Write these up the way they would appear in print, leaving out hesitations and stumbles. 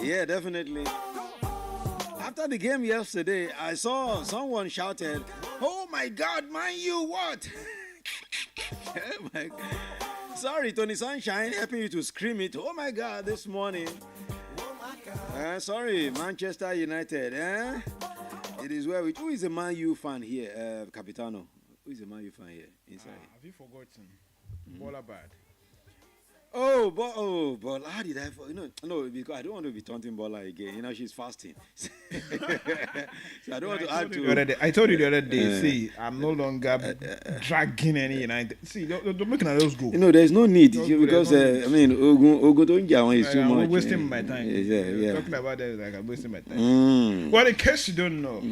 Yeah, definitely. After the game yesterday, I saw someone shouted, "Oh my God, man, you what?" Oh my God. Sorry, Tony Sunshine, helping you to scream it. Oh my God, this morning. Sorry, Manchester United. It is well. Who is a Man U fan here, Capitano? Who is a Man U fan here? Inside. Have you forgotten? Baller bad. But how did I? No, because I don't want to be taunting Bola again. She's fasting, so I don't want to add to. I told you the other day. See, I'm no longer dragging any United. See, don't make those go. There's no need because Ogun don't get one is too much. I'm wasting my time. Yeah. Talking about that, like I'm wasting my time. Well, in case you don't know,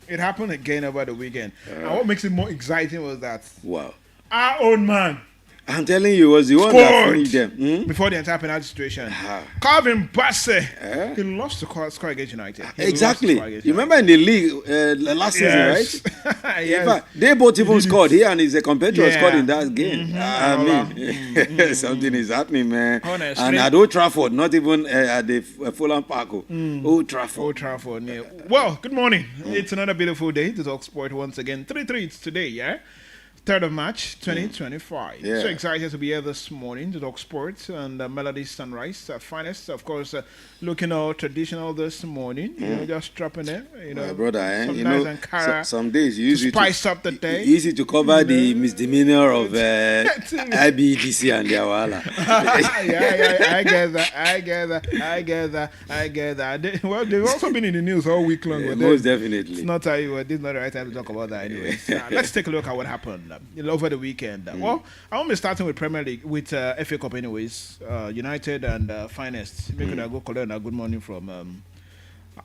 it happened again over the weekend. And what makes it more exciting was that our own man. I'm telling you, it was the one that finished them. Before the entire penalty situation. Calvin Bassey, he lost to score against United. Exactly. You remember in the league last season, right? Yes. In fact, they both even scored. He and his competitor scored in that game. Something is happening, man. Honestly. And at Old Trafford, not even at the Fulham Park. Old Trafford. Yeah. Well, good morning. It's another beautiful day to talk sport once again. 3-3 it's today, yeah? 3rd of March, 2025. Yeah. So excited to be here this morning to talk sports and Melody Sunrise, Finest, of course, looking all traditional this morning. Just dropping it. My brother, some days you use it to spice up the day. Easy to cover the misdemeanor of IBDC and their wala. I get that. Well, they've also been in the news all week long. Most definitely. It's not this is not the right time to talk about that anyway. Let's take a look at what happened over the weekend. Well, I won't be starting with Premier League, with FA Cup anyways. United and Finest. Making a go collect a good morning from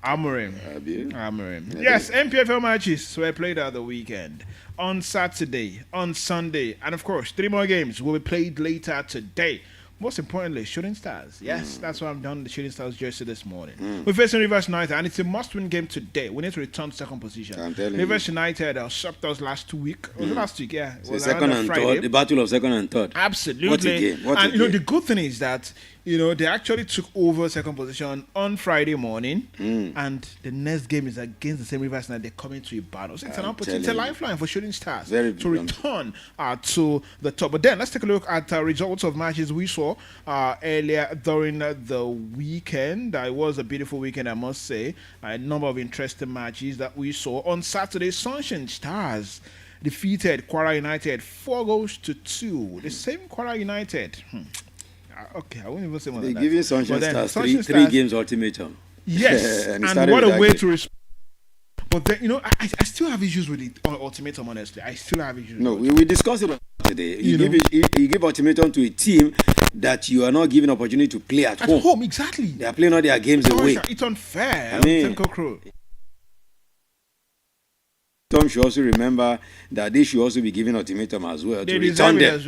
Amorim. Yes, MPFL matches were played at the weekend. On Saturday, on Sunday, and of course, 3 more games will be played later today. Most importantly, Shooting Stars. Yes, that's why I'm done the Shooting Stars jersey this morning. We're facing Rivers United, and it's a must-win game today. We need to return to second position. I'm telling Rivers United swept us last week. Was it last week? Yeah. It was second and third. The battle of second and third. Absolutely. What a game. And the good thing is that they actually took over second position on Friday morning, and the next game is against the same Rivers United. They're coming to Ibadan. So it's a lifeline for Shooting Stars to return to the top. But then let's take a look at results of matches we saw earlier during the weekend. It was a beautiful weekend, I must say. A number of interesting matches that we saw. On Saturday, Sunshine Stars defeated Kwara United 4-2. The same Kwara United. Okay, I won't even say more than that. They're giving Sunshine Stars three games ultimatum. Yes, and what a way to respond. But then, I still have issues with the ultimatum, honestly. I still have issues. No, we discussed it today. You give ultimatum to a team that you are not giving opportunity to play at home. At home, exactly. They are playing all their games away. It's unfair. Tom should also remember that they should also be given ultimatum as well to return them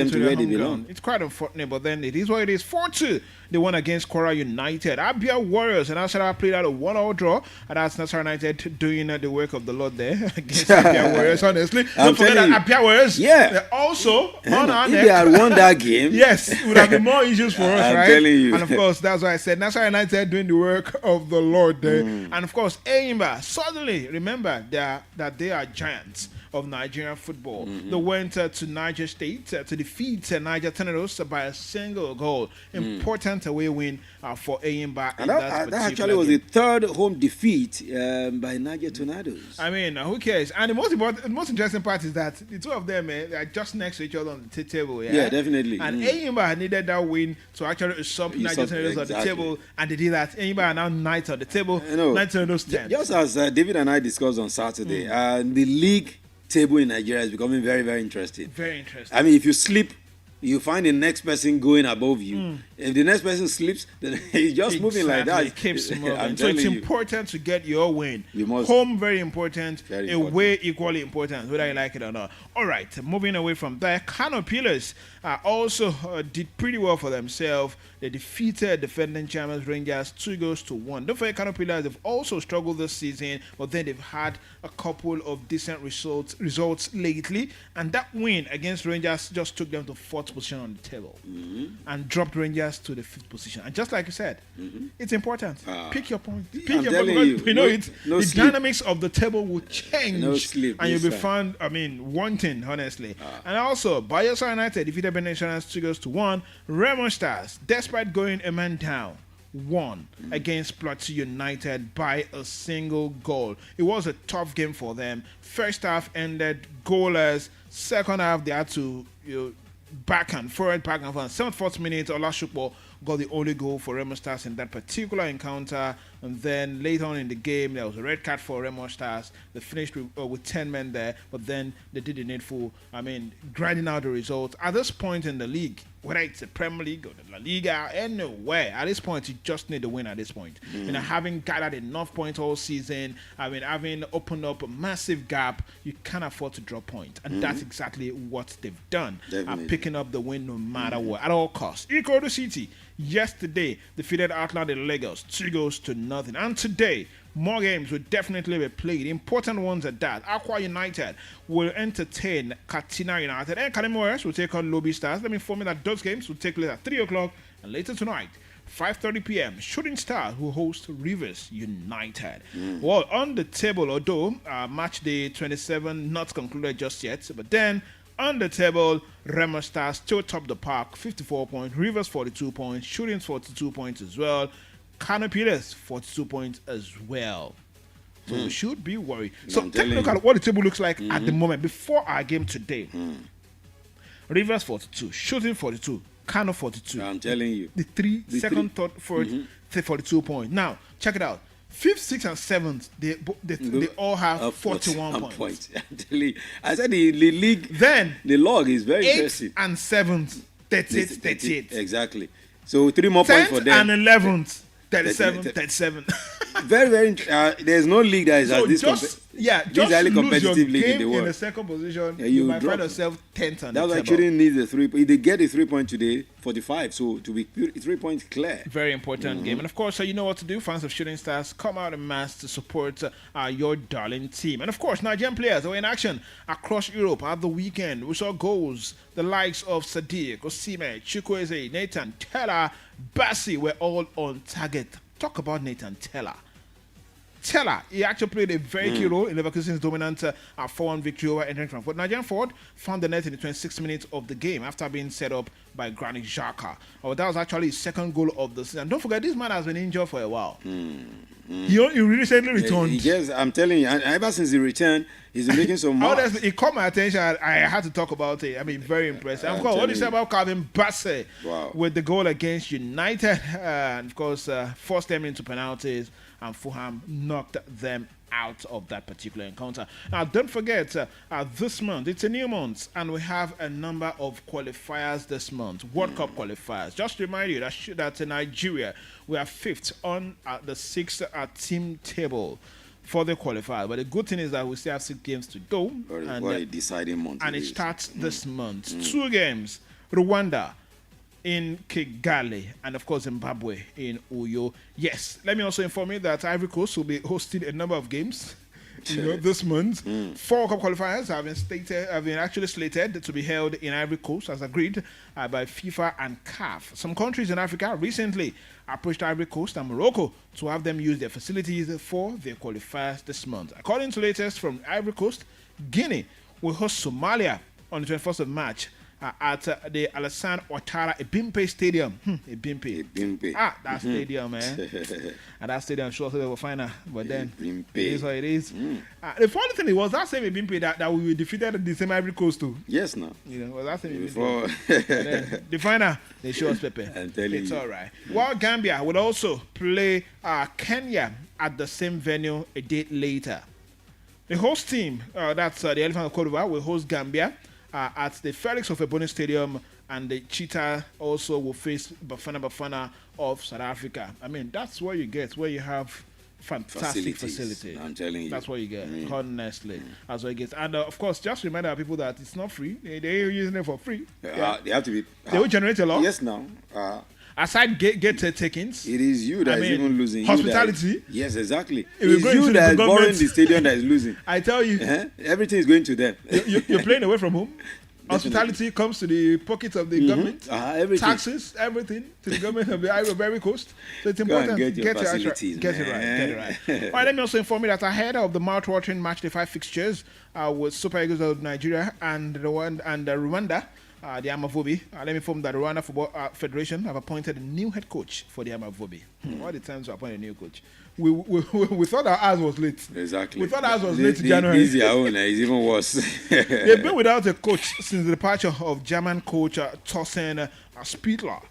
to where they belong. It's quite unfortunate, but then it is what it is. 4-2, they won against Kwara United. Abia Warriors and Nasarawa played out a 1-1 draw, and that's Nasarawa United doing the work of the Lord there against Abia Warriors. Honestly, don't forget that Abia Warriors. Yeah. Also, if they had won that game, yes, it would have been more issues for us, right? I'm telling you. And of course, that's why I said Nasarawa United doing the work of the Lord there. And of course, Eimba, suddenly remember that they are giants of Nigerian football. They went to Niger State to defeat Niger Tornadoes by a single goal. Important away win for Eimba. And that actually was the third home defeat by Niger Tornadoes. I mean, who cares? And the most interesting part is that the two of them they are just next to each other on the table. Yeah, definitely. And Eimba needed that win to actually usurp Niger Tornadoes on the table, and they did that. Eimba are now ninth on the table. Niger Tornadoes 10th. Just as David and I discussed on Saturday, the league table in Nigeria is becoming very, very interesting. Very interesting. I mean, if you sleep, you find the next person going above you. If the next person sleeps, then he's just moving like that. It keeps moving. So it's important to get your win. You must. Home, very important. Away, equally important, whether you like it or not. All right, moving away from there, Kano Pillars also did pretty well for themselves. They defeated defending champions Rangers 2-1. Don't forget, Kano Pillars, they've also struggled this season, but then they've had a couple of decent results lately. And that win against Rangers just took them to 4th position on the table and dropped Rangers Rivers to the 5th position. And just like you said, it's important. Pick your point. Pick I'm your telling point. you, The dynamics of the table will change. No sleep. And you'll be found, wanting, honestly. And also, Bayelsa United defeated Benin Insurance 2-1. Remo Stars, despite going a man down, won against Plateau United by a single goal. It was a tough game for them. First half ended goalless. Second half, they had to back and forth. 74th minute, Olashukbo got the only goal for Remo Stars in that particular encounter. And then later on in the game, there was a red card for Remo Stars. They finished with 10 men there, but then they did the needful. Grinding out the results. At this point in the league, whether it's the Premier League or the La Liga, anywhere, at this point, you just need a win at this point. Having gathered enough points all season, having opened up a massive gap, you can't afford to drop points. And that's exactly what they've done. Picking up the win no matter what, at all costs. Ikorodu City, yesterday, defeated Atlanta in Lagos, 2-0. And today, more games will definitely be played. Important ones at that. Aqua United will entertain Katina United. And Kanemo will take on Lobby Stars. Let me inform you that those games will take place at 3 o'clock. And later tonight, 5:30 p.m., Shooting Stars will host Rivers United. Well, on the table, although match day 27 not concluded just yet, but then on the table, Remo Stars still top the park, 54 points. Rivers 42 points. Shooting 42 points as well. Kano Pillars 42 points as well. So we should be worried. So take a look at what the table looks like at the moment before our game today. Rivers 42, Shooting 42, Kano 42. I'm telling you. The second, third, fourth, 42 points. Now, check it out. 5th, 6th, and 7th, they all have 41 points. I'm telling you. I said the league, then the log is very 8th impressive. and 7th, 38. Exactly. So 3 more points for 10th them. and 11th, 37. Very, very. There's no league that is at this. Just highly lose competitive your league game in the world. the second position, Yeah, you might find yourself 10th on the table. That's why shouldn't need the 3. If they get the 3 point today, 45. So to be 3 points clear. Very important game. And of course, you know what to do. Fans of Shooting Stars, come out en masse to support your darling team. And of course, Nigerian players were in action across Europe at the weekend. We saw goals. The likes of Sadiq, Osime, Chukwueze, Nathan Teller, Bassi were all on target. Talk about Nathan Teller. He actually played a very key role in Leverkusen's dominant 4-1 victory over Eintracht Frankfurt. Nigerian forward found the net in the 26th minute of the game after being set up by Granit Xhaka. That was actually his second goal of the season. Don't forget, this man has been injured for a while. He recently returned. Yes, I'm telling you, and ever since he returned, he's been making some more. Honestly, it caught my attention. I had to talk about it. Very impressive. Of course, what do you say about Calvin Bassey with the goal against United? And of course, forced them into penalties, and Fulham knocked them out of that particular encounter. Now, don't forget, this month, it's a new month, and we have a number of qualifiers this month, World Cup qualifiers. Just to remind you that in Nigeria, we are 5th on the 6th team table for the qualifier. But the good thing is that we still have 6 games to go. What a deciding month. And it starts this month. 2 games, Rwanda in Kigali, and of course Zimbabwe in Uyo. Yes, let me also inform you that Ivory Coast will be hosting a number of games this month. 4 cup qualifiers have been actually slated to be held in Ivory Coast as agreed by FIFA and CAF. Some countries in Africa recently approached Ivory Coast and Morocco to have them use their facilities for their qualifiers this month. According to latest from Ivory Coast, Guinea will host Somalia on the 21st of March at the Alassane Ouattara Ebimpe Stadium. Ebimpe. That stadium, man. And that stadium shows they will find out. But then, it is what it is. The funny thing was that same Ebimpe that we were defeated at the same Ivory Coast too. Yes, no. Was that same Ebimpe. The final, they show us Pepe. It's all right. While Gambia will also play Kenya at the same venue a day later. The host team, that's the Elephant of Cote d'Ivoire, will host Gambia at the Felix of Ebony Stadium, and the Cheetah also will face Bafana of South Africa. That's what you get, where you have fantastic facilities. I'm telling you. That's what you get, honestly. That's what you get. And of course, just remind our people that it's not free. They're using it for free. They have to be. They will generate a lot. Yes, now. Aside get takings, it is you that is even losing. Hospitality. Yes, exactly. It's you that is borrowing the stadium that is losing. I tell you. Everything is going to them. You're playing away from home. Hospitality comes to the pockets of the government. Everything. Taxes, everything to the government of the Ivory Coast. So it's important to get it right. All right, let me also inform you that ahead of the mouth-watering match-day 5 fixtures with Super Eagles of Nigeria and Rwanda, the Amavubi. Let me inform that the Rwanda Football Federation have appointed a new head coach for the Amavubi. All the times to appoint a new coach. We thought our ours was late. Exactly. We thought ours was late in January. This year own is even worse. They've been without a coach since the departure of German coach Thorsten Spittler.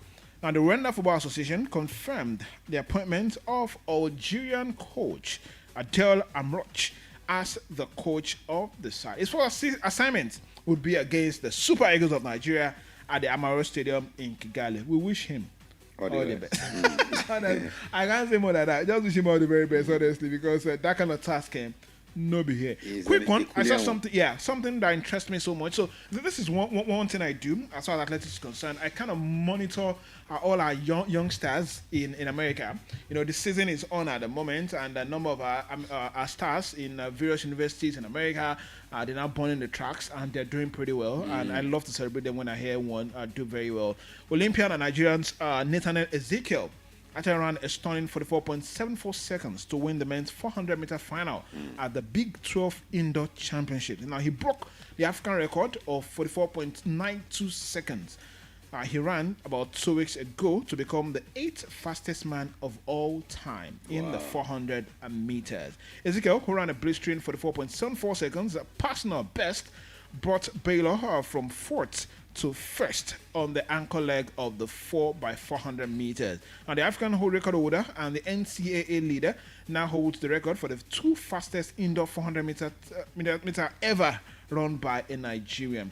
Now, the Rwanda Football Association confirmed the appointment of Algerian coach Adel Amrouche as the coach of the side. His first assignment would be against the Super Eagles of Nigeria at the Amaro Stadium in Kigali. We wish him all the best. I can't say more than that. Just wish him all the very best, honestly, because that kind of task can no be here. Quick one. I saw something that interests me so much. So this is one thing I do as far as athletics is concerned. I kind of monitor all our youngsters in America. You know, the season is on at the moment, and a number of our stars in various universities in America, they're now burning the tracks, and they're doing pretty well. And I love to celebrate them when I hear one do very well. Olympian and Nigerians Nathaniel Ezekiel actually ran a stunning 44.74 seconds to win the men's 400-meter final at the Big 12 Indoor Championship. Now, he broke the African record of 44.92 seconds. He ran about 2 weeks ago to become the 8th fastest man of all time in the 400 meters. Ezekiel, who ran a blistering 44.74 seconds, a personal best, brought Baylor from 4th to 1st on the anchor leg of the 4x400 meters. Now, the African record holder and the NCAA leader now holds the record for the 2 fastest indoor 400 meter ever run by a Nigerian.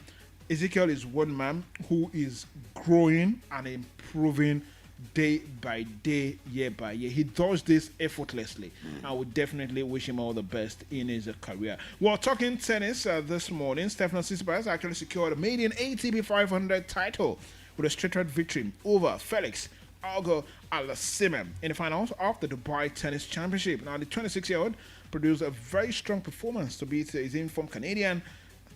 Ezekiel is one man who is growing and improving day by day, year by year. He does this effortlessly. I would definitely wish him all the best in his career. While talking tennis this morning, Stefanos Tsitsipas actually secured a maiden ATP 500 title with a straight-red victory over Felix Auger-Aliassime in the finals of the Dubai Tennis Championship. Now, the 26-year-old produced a very strong performance to beat his informed Canadian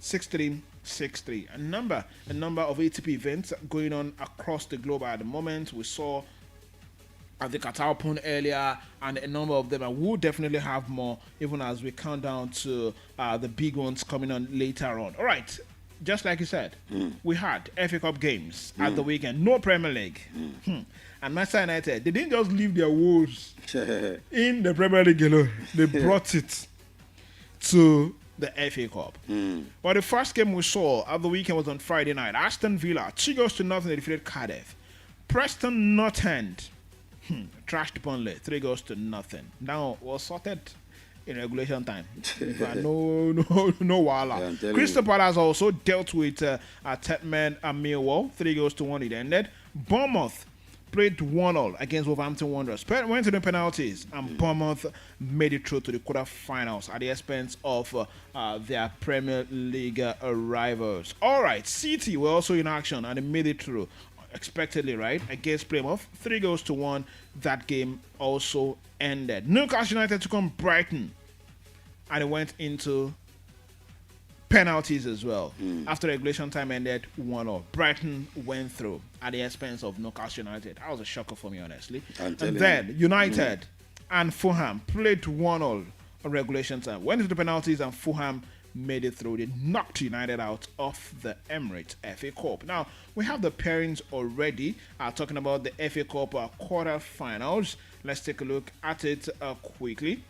6-3, 6-3. A number of ATP events going on across the globe at the moment. We saw at the Qatar Open earlier, and a number of them, and we'll definitely have more even as we count down to the big ones coming on later on. All right, just like you said, we had FA Cup games at the weekend, no Premier League. And Manchester United, they didn't just leave their woes in the Premier League alone. They brought it to the FA Cup. Well, the first game we saw at the weekend was on Friday night. Aston Villa 2-0 they defeated Cardiff. Preston North End trashed Burnley 3-0. Now was sorted in regulation time. no wala. Crystal Palace also dealt with Tottenham and Millwall 3-1 it ended. Bournemouth played 1-1 against Wolverhampton Wanderers. Went to the penalties, and Bournemouth made it through to the quarterfinals at the expense of their Premier League rivals. All right, City were also in action, and they made it through, expectedly, right, against Plymouth. 3-1. That game also ended. Newcastle United took on Brighton, and it went into penalties as well. After regulation time ended 1-0. Brighton went through at the expense of Newcastle United. That was a shocker for me, honestly. And then United and Fulham played 1-0 on regulation time. Went into the penalties, and Fulham made it through. They knocked United out of the Emirates FA Cup. Now, we have the pairings already. Talking about the FA Cup quarterfinals. Let's take a look at it quickly.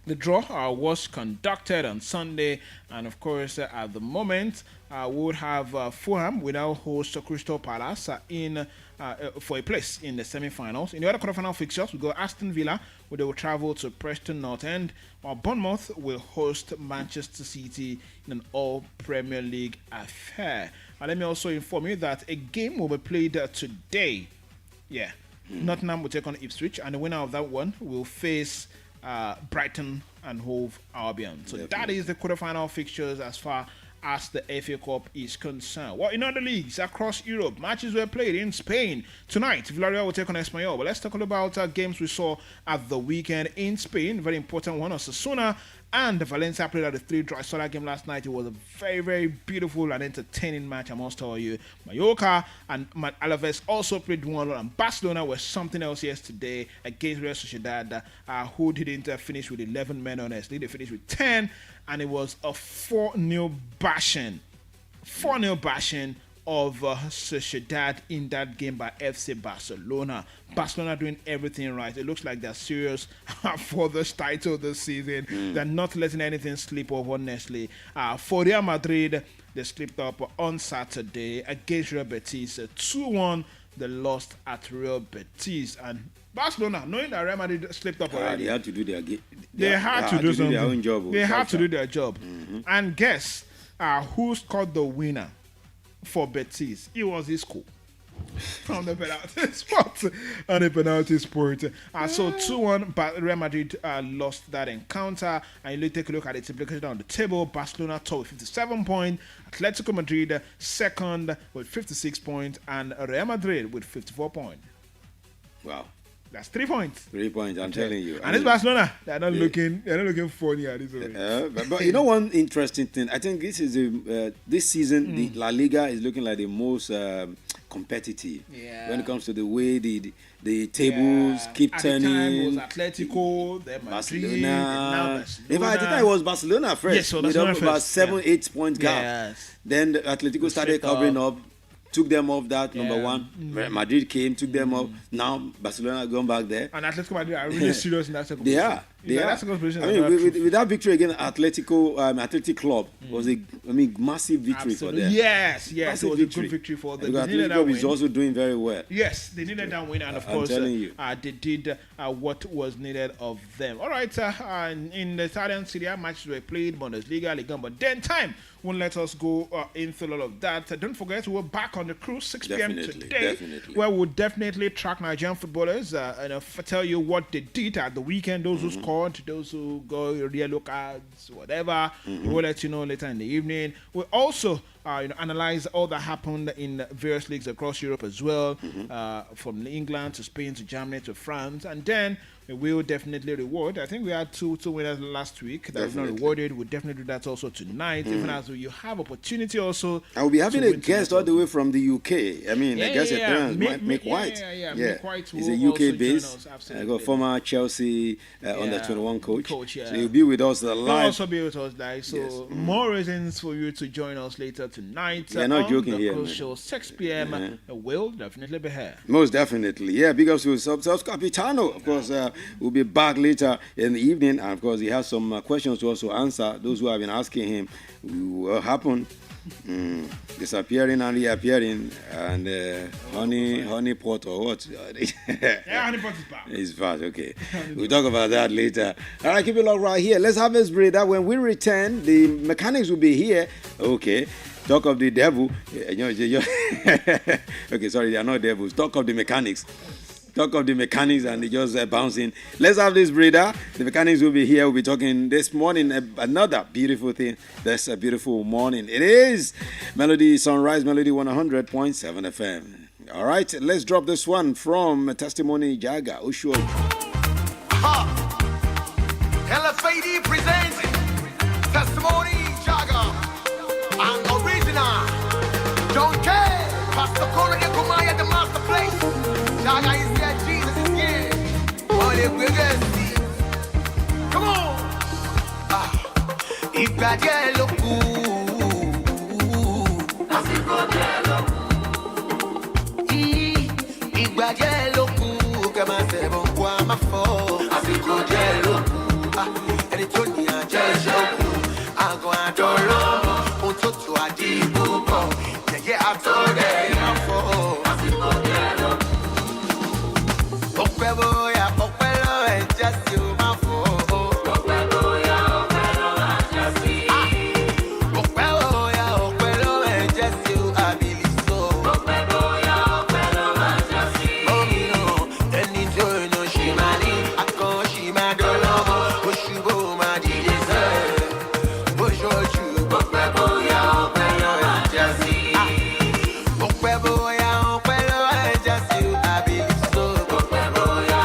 The draw was conducted on Sunday, and of course, at the moment, we would have Fulham will now host Crystal Palace for a place in the semi-finals. In the other quarterfinal fixtures, we got Aston Villa, where they will travel to Preston North End, while Bournemouth will host Manchester City in an all-Premier League affair. And let me also inform you that a game will be played today. Nottingham will take on Ipswich, and the winner of that one will face Brighton and Hove Albion. So that is the quarterfinal fixtures as far as the FA Cup is concerned. Well, in other leagues across Europe, matches were played in Spain. Tonight, Villarreal will take on Espanyol. But let's talk about games we saw at the weekend in Spain. Very important one. Osasuna and Valencia played at the 3-draw. I saw that game last night. It was a very, very beautiful and entertaining match, I must tell you. Mallorca and Alaves also played 1-1, and Barcelona were something else yesterday against Real Sociedad, who didn't finish with 11 men, honestly. They finished with 10, and it was a 4-0 bashing. 4-0 bashing of Sociedad in that game by FC Barcelona. Barcelona doing everything right. It looks like they're serious for this title this season. They're not letting anything slip over, honestly. For Real Madrid, they slipped up on Saturday against Real Betis. 2-1, they lost at Real Betis. And Barcelona, knowing that Real Madrid slipped up already, they had to do their game. They had to do their own job. They had to do their job. And guess who scored the winner for Betis? It was Isco from the penalty spot and the penalty sport. So 2-1, but Real Madrid lost that encounter. And you take a look at its implication on the table. Barcelona top with 57 points, Atletico Madrid second with 56 points, and Real Madrid with 54 points. Wow. That's 3 points. 3 points, I'm telling you. And it's Barcelona. They're not looking funny at this moment. But you know one interesting thing. I think this is this season the La Liga is looking like the most competitive when it comes to the way the tables keep at turning. The time it was Atletico, then Madrid, Barcelona. In fact, at the time it was Barcelona first. Yes, so with about 7-8 point gap. Yes. Then the Atletico started covering up. Took them off that, number one. Madrid came, took them off. Now Barcelona gone back there. And Atletico Madrid are really serious in that second position. They are. I mean, with that victory against Athletic Club was a massive victory for them. Yes, it was a good victory for them. Athletic Club is also doing very well. Yes, they needed that win, and of course, they did what was needed of them. All right, in the Italian Serie A, matches were played, Bundesliga, Liga, but then time won't let us go into all of that. Don't forget, we're back on the cruise 6 p.m. today, where we'll definitely track Nigerian footballers and tell you what they did at the weekend, those who scored, those who go yellow cards, whatever. We'll let you know later in the evening. We'll also analyze all that happened in various leagues across Europe as well, from England to Spain to Germany to France, and then we will definitely reward. I think we had two winners last week that was not rewarded. We'll definitely do that also tonight, even as you have opportunity also. I will be having a guest all the way from the UK. I mean, I guess appearance, Mick White. Mick White. He's a UK based. I got former Chelsea under 21 coach. So he'll be with us live. He'll also be with us live. So more reasons for you to join us later tonight. You're not joking here. The show 6 p.m. Will definitely be here. Most definitely. Yeah, big ups to Subs Capitano. Of course, we'll be back later in the evening. And of course, he has some questions to also answer. Those who have been asking him what happened. Disappearing and reappearing, and honey pot or what? Honey pot is bad. It's bad, okay. We'll talk about that later. All right, keep it locked right here. Let's have this break. That when we return, the mechanics will be here. Okay. Talk of the devil. Okay, sorry, they are not devils. Talk of the mechanics. Talk of the mechanics and they just bouncing. Let's have this breeder. The mechanics will be here. We'll be talking this morning another beautiful thing. That's a beautiful morning. It is Melody Sunrise, Melody 100.7 FM. All right, let's drop this one from Testimony Jaga. Ushua. LFAD presents Testimony Jaga. I'm original. Don't care. Pastor Corey Kumaya, the master place. Jaga is here, Jesus is here. All the biggest. Come on. Ìgbàjẹ́ ló kù. Àsìkò jẹ́ ló kù. Ìgbàjẹ́ ló kù. Kẹ́ máa ṣẹ̀bùn kó a máa fọ́. Àsìkò jẹ́ ló kù. Ẹni tó ní àjẹ́ ló kù. Àgọ́ àdọ́rọ́. Ohun tó tó àdìbò bọ̀. Yẹ̀yẹ́ àtọ́rẹ́ máa fọ́. Àsìkò jẹ́ ló kù. Ọpẹ́ bóyá ọpẹ́ lọ ẹ̀jẹ̀ sí o máa fọ́. Ọpẹ́ bóyá ọpẹ́ lọ ẹ̀jẹ̀ sí. Ọpẹ́ bóyá ọpẹ́ lọ ẹ̀jẹ̀ sí o àbílí so. Ọpẹ́ bóyá ọpẹ́ lọ ẹ̀jẹ̀ sí. Gómìnà ẹni tó iná ṣì máa ní akàn ṣì máa dọ́lọ́mọ. Oṣù bó máa dìde sẹ́. Oṣooṣù ọpẹ́ bóyá ọpẹ́ lọ ẹ̀jẹ̀ sí. Ọpẹ́ bóyá ọpẹ́ lọ ẹ̀jẹ̀ sí o àbílí so. Ọpẹ́ bóyá.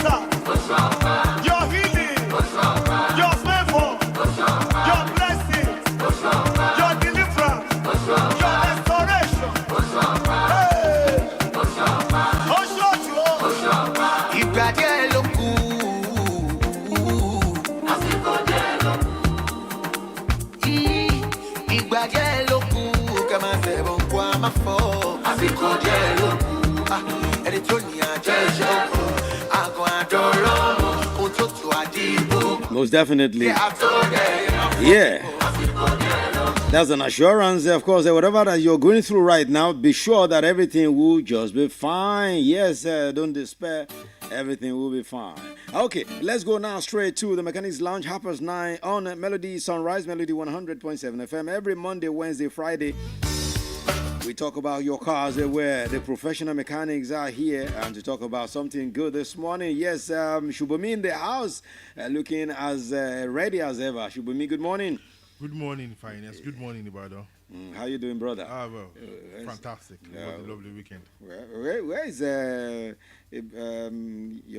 answer, your healing, your favor, your blessing, your deliverance, your restoration. Hey! Oshoju. Ìgbà díẹ̀ ló kù. Ìgbà díẹ̀ ló kù. Kẹ́ máa ṣẹ̀bùn kó a máa fọ́. Àsìkò díẹ̀ ló kù. Ẹni tó ní àjẹ́ ìṣòro. Àgọ́ àdọ̀rọ̀ ohun tó tù àdìbò. Most definitely. Yeah. That's an assurance, of course, that whatever that you're going through right now, be sure that everything will just be fine. Yes, don't despair. Everything will be fine. Okay, let's go now straight to the Mechanics Lounge, 9:30 on Melody Sunrise, Melody 100.7 FM. Every Monday, Wednesday, Friday, we talk about your cars, where the professional mechanics are here, and to talk about something good this morning. Yes, Shubami in the house, looking as ready as ever. Shubami, good morning. Good morning, Finance. Good morning, Ibadan. How you doing, brother? Well, fantastic. It was a lovely weekend. Where is your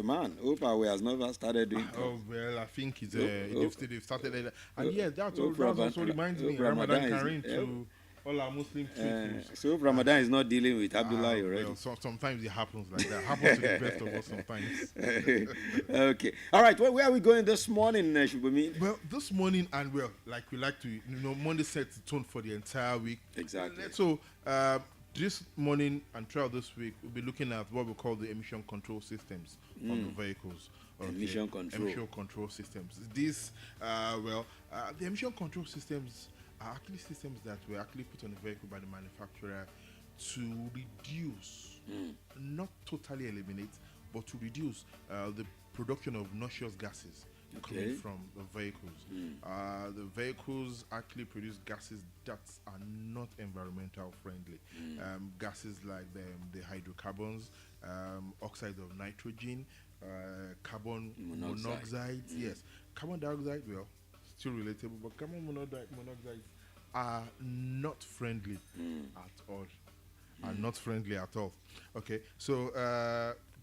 man? Opa, has never started doing. I think it's they've started like that. And yeah, that also reminds me Ramadan Kareem to all our Muslim people. So Ramadan is not dealing with Abdullah already. Well, sometimes it happens like that. Happens to the best of us sometimes. Okay. All right. Where are we going this morning, Shubami? Well, this morning, and like we like to, Monday sets the tone for the entire week. Exactly. So this morning and throughout this week, we'll be looking at what we call the emission control systems on the vehicles. Okay. Emission control systems. These, the emission control systems are actually systems that were actually put on the vehicle by the manufacturer to reduce, not totally eliminate, but to reduce the production of noxious gases coming from the vehicles. The vehicles actually produce gases that are not environmental friendly. Gases like the hydrocarbons, oxides of nitrogen, carbon monoxide. Yes, carbon dioxide, still relatable, but carbon monoxide are not friendly at all. Are not friendly at all. Okay, so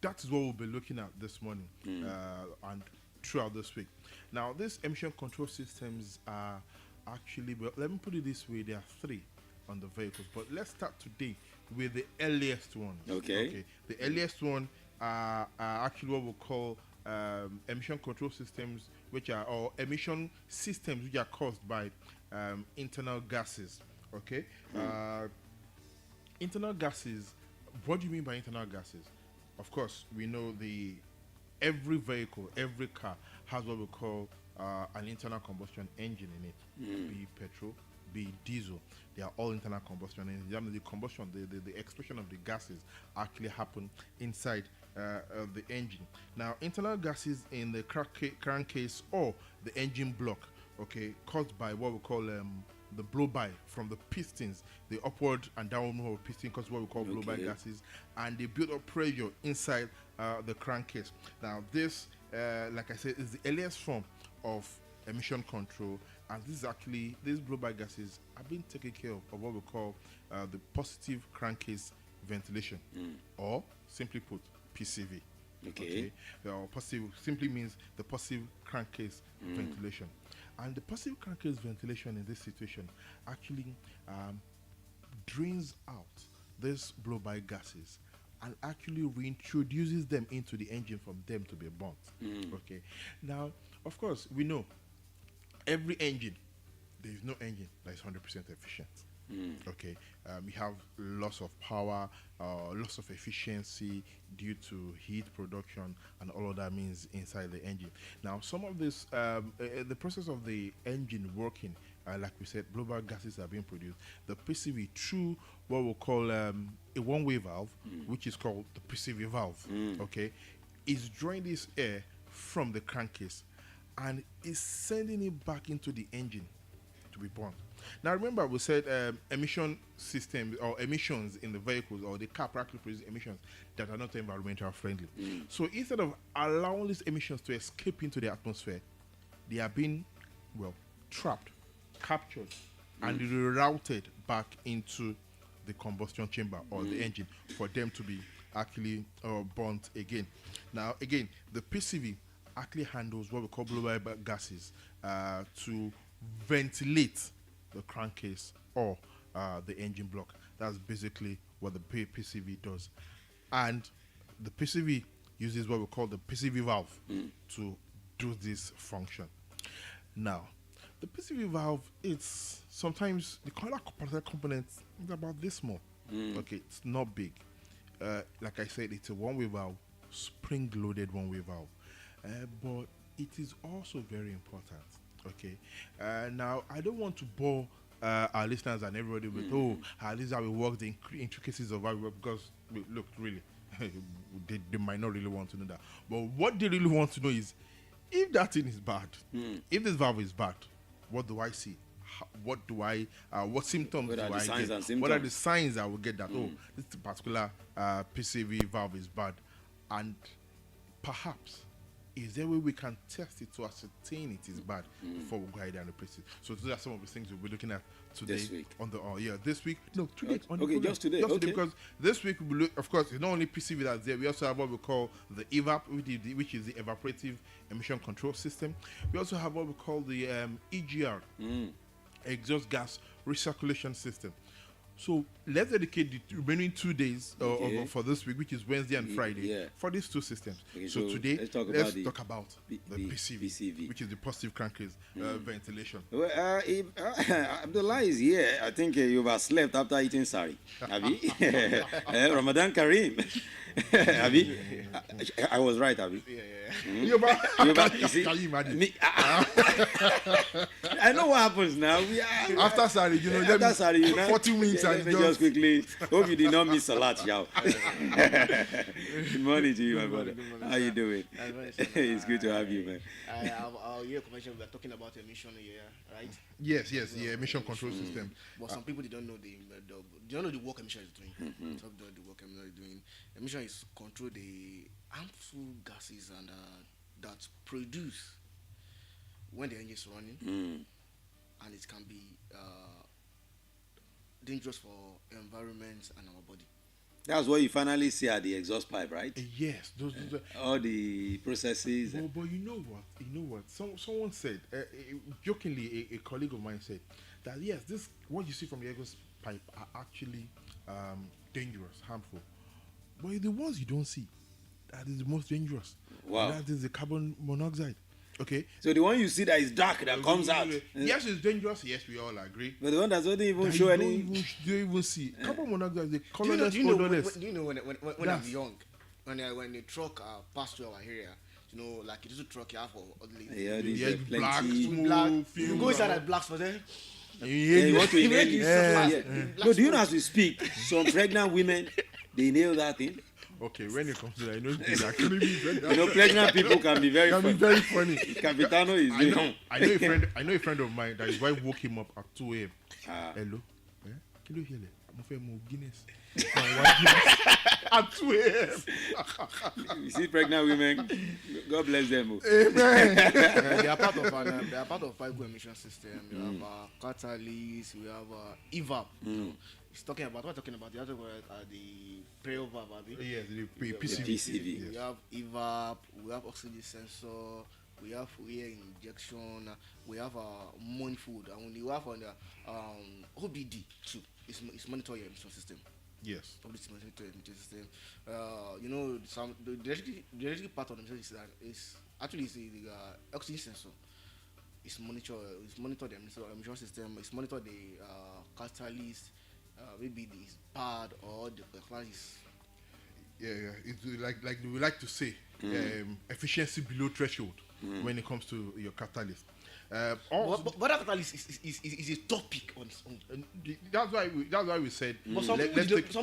that is what we'll be looking at this morning and throughout this week. Now, these emission control systems are actually, let me put it this way, there are 3 on the vehicles, but let's start today with the earliest one. Okay. The earliest one are actually what we call emission control systems, or emission systems which are caused by internal gases. Okay. Internal gases. What do you mean by internal gases? Of course, we know every vehicle, every car has what we call an internal combustion engine in it. Be it petrol, be it diesel. They are all internal combustion engines. The combustion, the expression of the gases actually happen inside the engine. Now, internal gases in the crankcase or the engine block, caused by what we call the blow-by from the pistons, the upward and downward move of piston causes what we call blow-by gases, and they build up pressure inside the crankcase. Now, this, like I said, is the earliest form of emission control, and these blow-by gases are being taken care of what we call the positive crankcase ventilation, or simply put, PCV. Okay. Positive simply means the positive crankcase ventilation. And the positive crankcase ventilation in this situation actually drains out these blow-by gases and actually reintroduces them into the engine for them to be burnt. Okay. Now, of course, we know every engine, there is no engine that is 100% efficient. Okay, we have loss of power, loss of efficiency due to heat production and all of that means inside the engine. Now, some of this, the process of the engine working, like we said, blow-by gases are being produced. The PCV through what we'll call a one-way valve, which is called the PCV valve. Okay, is drawing this air from the crankcase and is sending it back into the engine to be burnt. Now, remember, we said emission systems or emissions in the vehicles or the car practically produce emissions that are not environmental friendly. So instead of allowing these emissions to escape into the atmosphere, they are being, trapped, captured, and rerouted back into the combustion chamber or the engine for them to be actually burnt again. Now, again, the PCV actually handles what we call blue gases to ventilate the crankcase or the engine block. That's basically what the PCV does. And the PCV uses what we call the PCV valve to do this function. Now, the PCV valve, it's sometimes the color component is about this small. Okay, it's not big. Like I said, it's a one-way valve, spring-loaded one-way valve. But it is also very important. Okay. Now, I don't want to bore our listeners and everybody with, this is how we work, the intricacies of how we work, because, look, really, they might not really want to know that. But what they really want to know is, if that thing is bad, if this valve is bad, what do I see? What symptoms do I get? What are the signs I will get that, this particular PCV valve is bad? And perhaps, is there a way we can test it to ascertain it is bad before we go ahead and replace it? So those are some of the things we'll be looking at today. This week. This week. No, today. Just today. Because this week we will look, of course, it's not only PCV that's there. We also have what we call the EVAP, which is the evaporative emission control system. We also have what we call the EGR, exhaust gas recirculation system. So let's dedicate the remaining 2 days for this week, which is Wednesday and Friday, for these two systems. Okay, so today, let's talk about the PCV, which is the positive crankcase ventilation. Well, Abdullah is here. I think you've slept after eating sari. Abi? Ramadan Kareem. Abi? I was right, Abi. Can you imagine? I know what happens now. After Sari, after Sari, 40 minutes and just quickly. Hope you did not miss a lot, Yao. Good morning to you, my brother. How you doing? It's good to have you, man. Our year convention, we are talking about emission here, right? Yes, emission control system. But some people they don't know the work emission is doing. Some don't know the work emission is doing. Emission is control the harmful gases and that produce when the engine is running, and it can be dangerous for environment and our body. That's what you finally see at the exhaust pipe, right? Yes, those all the processes. But you know what? Someone said, jokingly, a colleague of mine said that yes, this what you see from the exhaust pipe are actually dangerous, harmful. But the ones you don't see, that is the most dangerous. Wow. That is the carbon monoxide. Okay. So the one you see that is dark that comes out. Yes, it's dangerous. Yes, we all agree. But the one that doesn't even show any. You don't even see. Carbon monoxide is the colorless, odorless. Do you know when I'm young, when the truck passed through our area, like it is a truck you have for these black, you go inside that black for them. You want to inhale. No, do you know as we speak, some pregnant women they inhale that thing. Okay, when it comes to that, it's actually me. Pregnant people can be very funny. Very funny. Capitano is I know a friend of mine that his wife woke him up at 2 a.m. Hello? Can you hear it? I'm afraid more Guinness. At 2 a.m. You see pregnant women, God bless them. Amen. They are part of pipe emission system. We have catalyst, we have EVAP. It's talking about what we're talking about. The other word the prayer valve. Yes, the PCV. Yes. We have EVAP, we have oxygen sensor, we have air injection, we have morning food, and we have on the OBD too. It's monitor your emission system. Yes. Obviously, monitor your emission system. The electric part of the emission system is actually the oxygen sensor. It's monitor the emission system. It's monitor the catalyst. Maybe it's bad or the class is. Yeah. It's like we like to say, efficiency below threshold when it comes to your catalyst. But that catalyst is a topic on its own. That's why we said. But some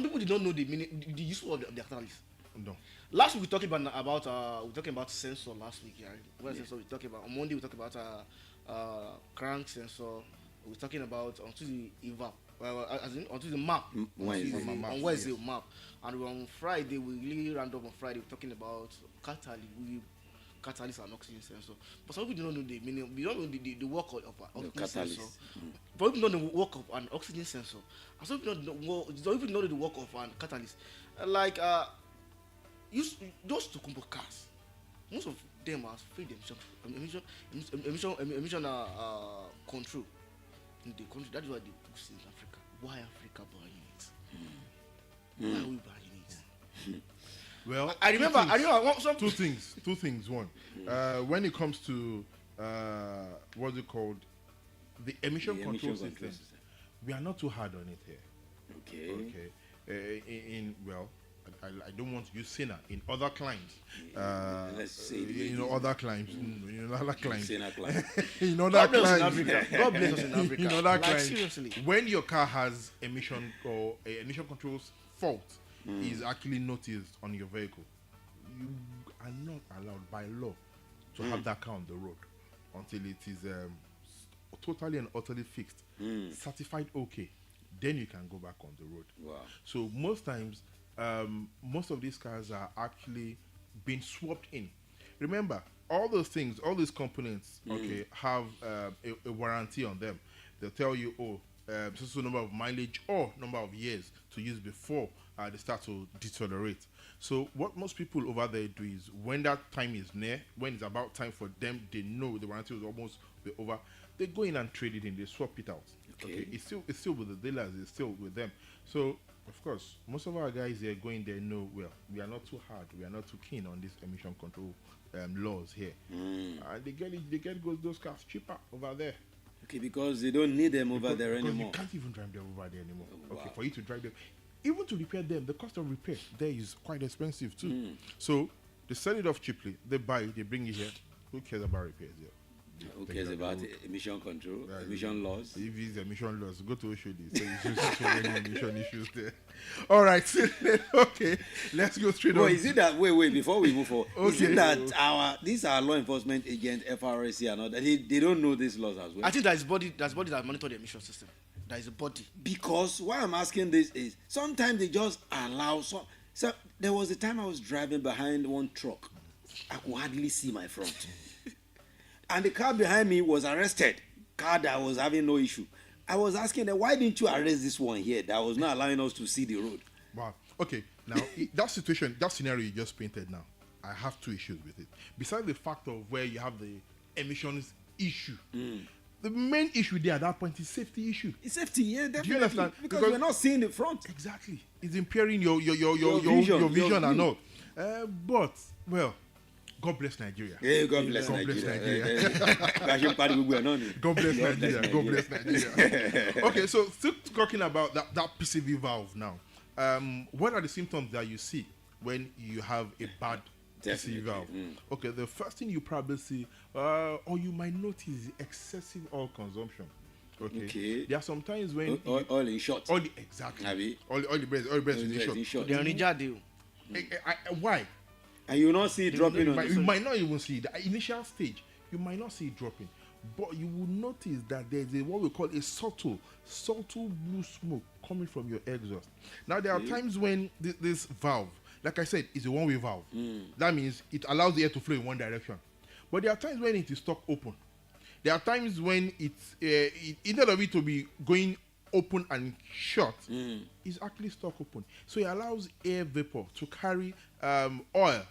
people did not know the meaning, the use of the catalyst. No. Last week we talking about sensor last week. What sensor we talking about? On Monday we talking about crank sensor. We're talking about onto the EVAP. Onto the map. On Wednesday, map. And on Friday, we really ran up on Friday. We're talking about catalyst and oxygen sensor. But some people don't know the meaning. We don't know the work of an oxygen sensor. But people don't know the work of an oxygen sensor. And some people don't know the work of an catalyst. Like those Tokumbo cars, most of them are free emission control in the country. That is why they push in Africa. Why Africa buying it? Why are we buying it? Well, I remember two things. One, when it comes to what's it called, the emission control system, we are not too hard on it here. Okay. I don't want to use Sena in other climes. Let's say other climes. In other climes. In other climes. God bless us in Africa. In other climes. Seriously. When your car has emission or emission controls fault is actually noticed on your vehicle, you are not allowed by law to have that car on the road until it is totally and utterly fixed, certified okay. Then you can go back on the road. Wow. So most times, most of these cars are actually being swapped in. Remember, all those things, all these components, have a warranty on them. They'll tell you, so number of mileage or number of years to use before they start to deteriorate. So what most people over there do is when that time is near, when it's about time for them, they know the warranty will almost be over, they go in and trade it in, they swap it out. Okay. It's still with the dealers, it's still with them. So of course, most of our guys here going there know, well, we are not too hard, we are not too keen on these emission control laws here. And they get those cars cheaper over there. Okay, because they don't need them over there anymore. You can't even drive them over there anymore. Wow. Okay, for you to drive them, even to repair them, the cost of repair there is quite expensive too. So they sell it off cheaply, they buy it, they bring it here. Who cares about repairs here? Who cares about emission control, emission laws? If it's emission laws, go to Oshodi. So you see so many emission issues there. All right, okay, let's go straight on. Is it that wait before we move forward? Is it that these are law enforcement agents, FRSC, and all that they don't know these laws as well? I think there's body that monitor the emission system. There is a body. Because why I'm asking this is sometimes they just allow some. So there was a time I was driving behind one truck, I could hardly see my front. And the car behind me was arrested. Car that was having no issue. I was asking them, why didn't you arrest this one here that was not allowing us to see the road? Wow. Okay. Now, that scenario you just painted now, I have two issues with it. Besides the fact of where you have the emissions issue, the main issue there at that point is safety issue. It's safety, yeah, definitely. Do you understand? Because we're not seeing the front. Exactly. It's impairing your vision and all. But, well, God bless Nigeria. Yeah, God bless Nigeria. God bless Nigeria. God bless Nigeria. Okay, so still talking about that PCV valve now. What are the symptoms that you see when you have a bad PCV valve? Okay, the first thing you probably see, or you might notice, is excessive oil consumption. Okay. There are some times when oil is short. Exactly. Oil the breast is short. They only do. Why? And you will not see it dropping on you might not even see the initial stage. You might not see it dropping, but you will notice that there's what we call a subtle blue smoke coming from your exhaust. Now there are times when this valve, like I said, is a one-way valve. That means it allows the air to flow in one direction. But there are times when it is stuck open. There are times when it's instead of it to be going open and shut, it's actually stuck open. So it allows air vapor to carry oil,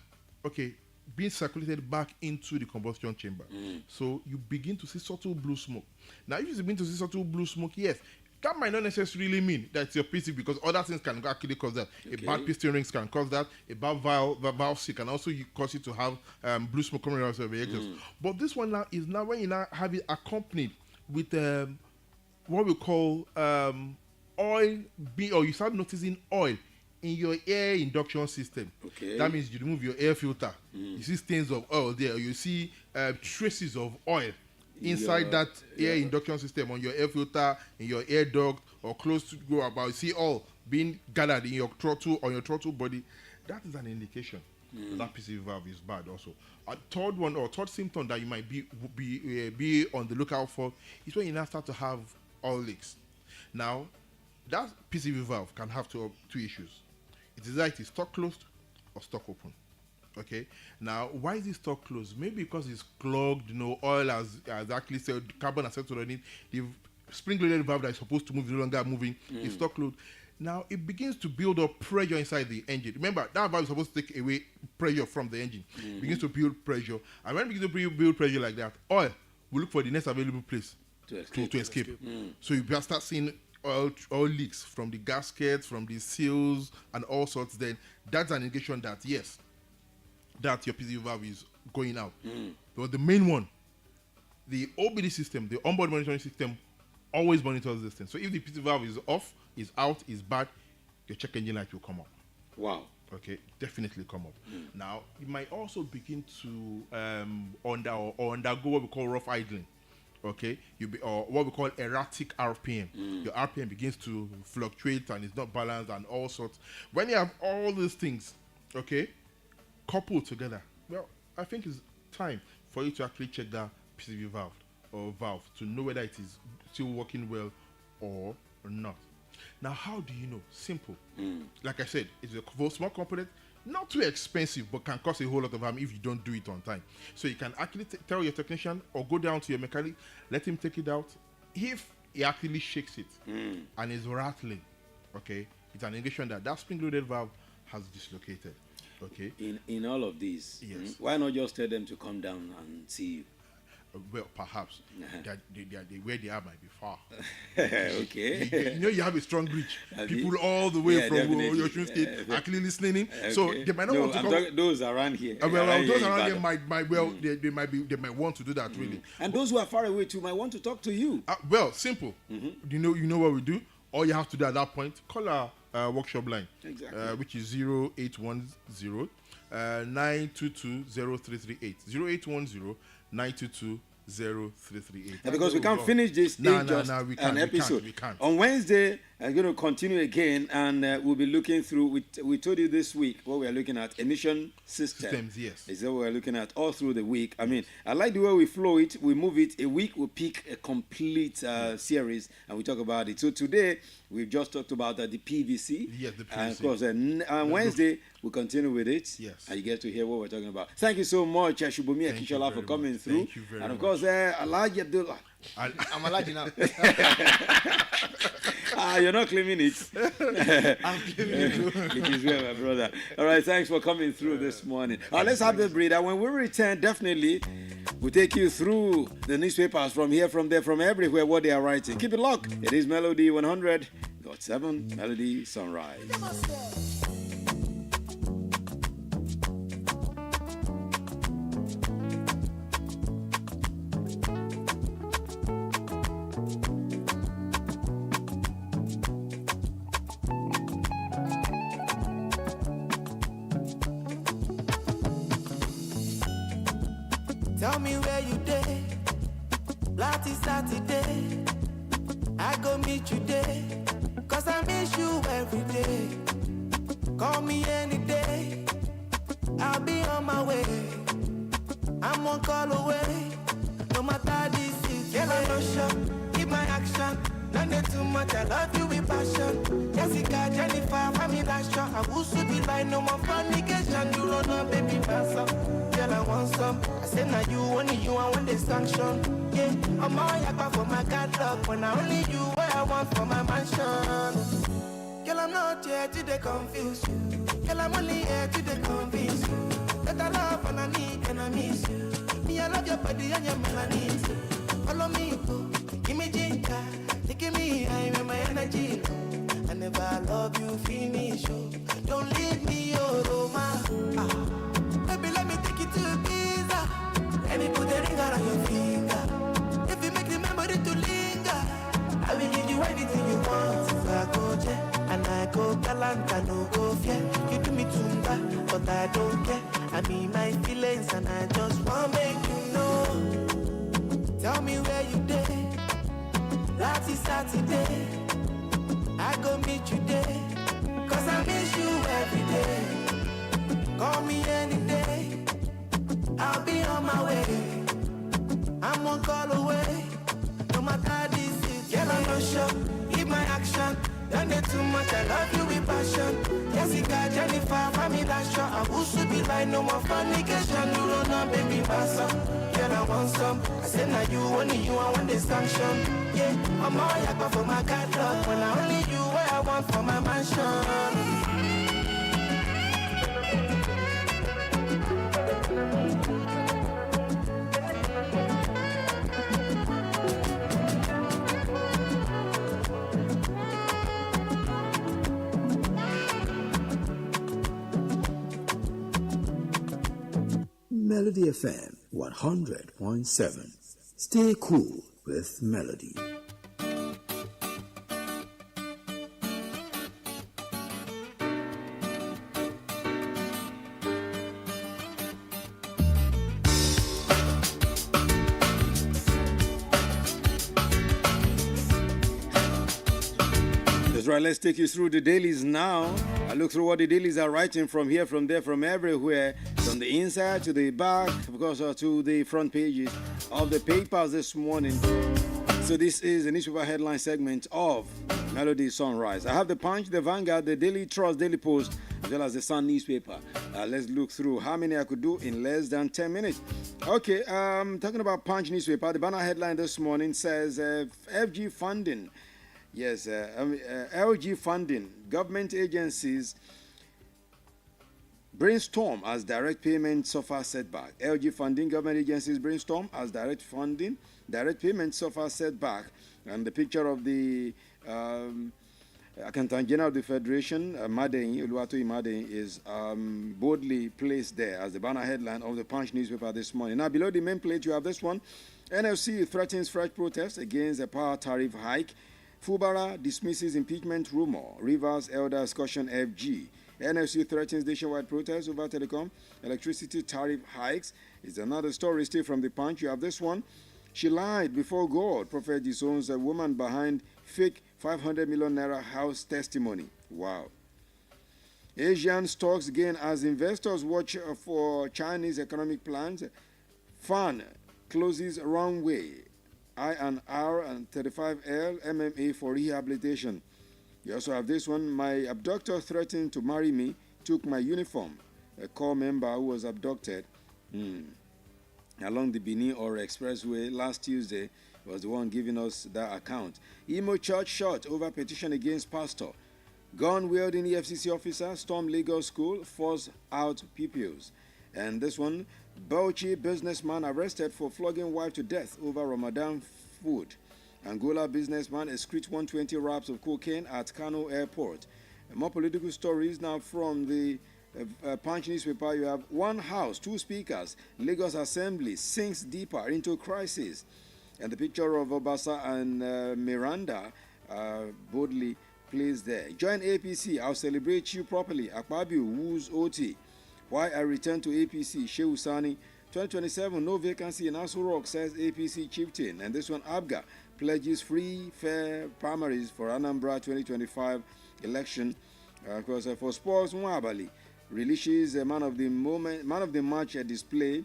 being circulated back into the combustion chamber. So you begin to see subtle blue smoke. Now, if you begin to see subtle blue smoke, yes, that might not necessarily mean that it's your PCV, because other things can actually cause that. A bad piston rings can cause that. A bad valve seal can also cause you to have blue smoke coming out of the exhaust. But this one now is when you now have it accompanied with what we call oil, or you start noticing oil in your air induction system. That means you remove your air filter. You see stains of oil there. You see traces of oil inside that air induction system, on your air filter, in your air duct, or close to go about. You see oil being gathered in your throttle, on your throttle body. That is an indication that PCV valve is bad also. A third symptom that you might be on the lookout for is when you now start to have oil leaks. Now, that PCV valve can have two issues. It is like it's stuck closed or stuck open. Okay. Now, why is it stuck closed? Maybe because it's clogged. Oil has actually settled, carbon has settled on it. The spring-loaded valve that is supposed to move is no longer moving. It's stuck closed. Now it begins to build up pressure inside the engine. Remember, that valve is supposed to take away pressure from the engine. It begins to build pressure. And when it begins to build pressure like that, oil will look for the next available place to escape. So you start seeing oil leaks from the gaskets, from the seals, and all sorts. Then that's an indication that, yes, that your PCV valve is going out. But the main one, the OBD system, the onboard monitoring system, always monitors this thing. So if the PCV valve is off, is out, is bad, your check engine light will come up. Wow. Okay, definitely come up. Now, you might also begin to undergo what we call rough idling. Okay, or what we call erratic RPM. Your RPM begins to fluctuate and it's not balanced and all sorts. When you have all these things, okay, coupled together, well, I think it's time for you to actually check that PCV valve or valve to know whether it is still working well or not. Now, how do you know? Simple. Like I said, it's a small component, not too expensive, but can cause a whole lot of harm if you don't do it on time. So you can actually tell your technician or go down to your mechanic, let him take it out. If he actually shakes it and is rattling, okay, it's an indication that that spring-loaded valve has dislocated. Okay. In all of these, yes. Why not just tell them to come down and see you? Well, perhaps where they are might be far. Okay. You have a strong reach. People all the way from your state actually listening in. Okay. So they might not want to come. Those around here. Those around here they might want to do that really. And those who are far away too might want to talk to you. Well, simple. You know what we do. All you have to do at that point, call our workshop line, which is 0810 922 0338. 0810 922 0338. Because we can't finish this an episode. We can't. On Wednesday, I'm going to continue again, and we'll be looking through. We told you this week what we are looking at: emission systems. Yes, is what we're looking at all through the week. I mean, I like the way we flow it. We move it a week. We pick a complete series, and we talk about it. So today we've just talked about the PVC. Yes, the PVC. And of course, on Wednesday we'll continue with it. Yes, and you get to hear what we're talking about. Thank you so much, Shubumi Akishola, for coming through. Thank you very much. And of course, Alhaji Abdullah. I'm Alhaji now. You're not claiming it. I'm claiming it. It is well, my brother. All right, thanks for coming through this morning. Let's have the breather. When we return, definitely we'll take you through the newspapers from here, from there, from everywhere, what they are writing. Keep it locked. It is Melody 100.7 Melody Sunrise. Tell me where you day. Last Saturday, I go meet you there. Cause I miss you every day. Call me any day, I'll be on my way. I'm one call away. No matter this is, girl, I'm not sure. Keep my action. Don't need too much, I love you with passion. Jessica, Jennifer, family last shot. I will soon be like no more fornication. You don't know, baby, pass up. Girl, I want some. I say now you, only you, I want the sanction. Yeah, I'm all yakba for my catalog. When I only you, what I want for my mansion. Girl, I'm not here to confuse you. Girl, I'm only here to convince you that I love and I need and I miss you. Me, I love your body and your melanin. Follow me, go. Give me ginger. Give me high when my energy low. I never love you, finish, oh. Don't leave me, oh, Roma. Baby, let me take you to Ibiza. Let me put a ring around your finger. If you make the memory to linger, I will give you anything you want. If I go there, and I go galant, I no go fear. You do me tunda, but I don't care. I mean my feelings, and I just want to make you know. Tell me where you did. Last Saturday, I go meet you there. Cause I miss you every day. Call me any day, I'll be on my way. I'm one call away. No matter this is, girl, I'm not sure. Keep my action. Don't need too much, I love you with passion. Jessica, Jennifer, family last shot. I will soon be like no more fornication. You don't know, baby, pass up. Girl, I want some. I said now you, only you, I want the sanction. Yeah, I'm all yakba for my catalog. When I only you, where I I want for my mansion. Melody FM 100.7. Stay cool with Melody. That's right, let's take you through the dailies now. I look through what the dailies are writing from here, from there, from everywhere, from the inside to the back, of course, to the front pages of the papers this morning. So this is the newspaper headline segment of Melody Sunrise. I have the Punch, the Vanguard, the Daily Trust, Daily Post, as well as the Sun newspaper. Let's look through how many I could do in less than 10 minutes. Okay, talking about Punch newspaper, the banner headline this morning says FG funding. Yes, LG funding. Government agencies brainstorm as direct payment suffer setback. LG funding. Government agencies brainstorm as direct payment suffer setback. And the picture of the Accountant General of the Federation, Oluwatoyin Madeyin, is boldly placed there as the banner headline of the Punch newspaper this morning. Now, below the main plate, you have this one. NLC threatens fresh protest against a power tariff hike. Fubara dismisses impeachment rumor. Rivers Elders caution FG. NFC threatens nationwide protests over telecom. Electricity tariff hikes is another story still from the Punch. You have this one. She lied before God. Prophet disowns a woman behind fake 500 million naira house testimony. Wow. Asian stocks gain as investors watch for Chinese economic plans. Fan closes runway. I&R and 35L MMA for rehabilitation. You also have this one. My abductor threatened to marry me, took my uniform. A corps member who was abducted along the Benin or Expressway last Tuesday was the one giving us that account. Imo church shot over petition against pastor. Gun wielding EFCC officer storm Lagos school, force out pupils. And this one, Bauchi businessman arrested for flogging wife to death over Ramadan food. Angola businessman excretes 120 wraps of cocaine at Kano airport. More political stories now from the Punch newspaper. You have one house, two speakers. Lagos Assembly sinks deeper into crisis. And the picture of Obasa and Miranda boldly placed there. Join APC, I'll celebrate you properly. Akpabio woos OT. Why I return to APC, Shehu Sani. 2027, no vacancy in Aso Rock, says APC chieftain. And this one, Abga, pledges free, fair primaries for Anambra 2025 election. Of course, for sports, Mwabali releases a man of the match display.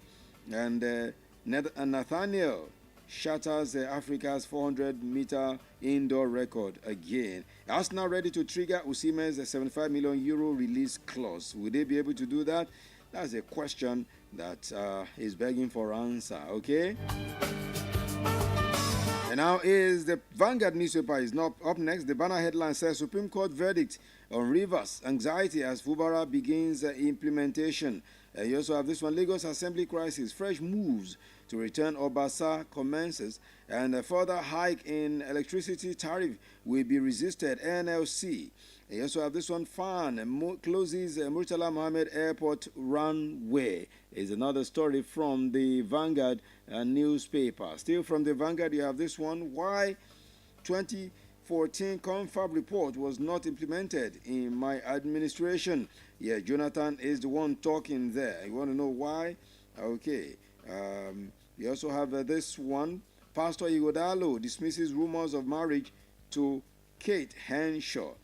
And Nathaniel shatters Africa's 400-meter indoor record again. Arsenal ready to trigger Osimhen's 75 million euro release clause. Will they be able to do that? That's a question that is begging for answer, okay? And now is the Vanguard newspaper is not up next. The banner headline says Supreme Court verdict on Rivers anxiety as Fubara begins implementation. You also have this one, Lagos Assembly crisis, fresh moves to return Obasa commences, and a further hike in electricity tariff will be resisted, NLC. You also have this one, FAN closes Murtala Mohammed Airport runway. Is another story from the Vanguard newspaper. Still from the Vanguard, you have this one, why 2014 confab report was not implemented in my administration. Yeah, Jonathan is the one talking there. You want to know why? Okay. We also have this one. Pastor Igodalo dismisses rumors of marriage to Kate Henshaw.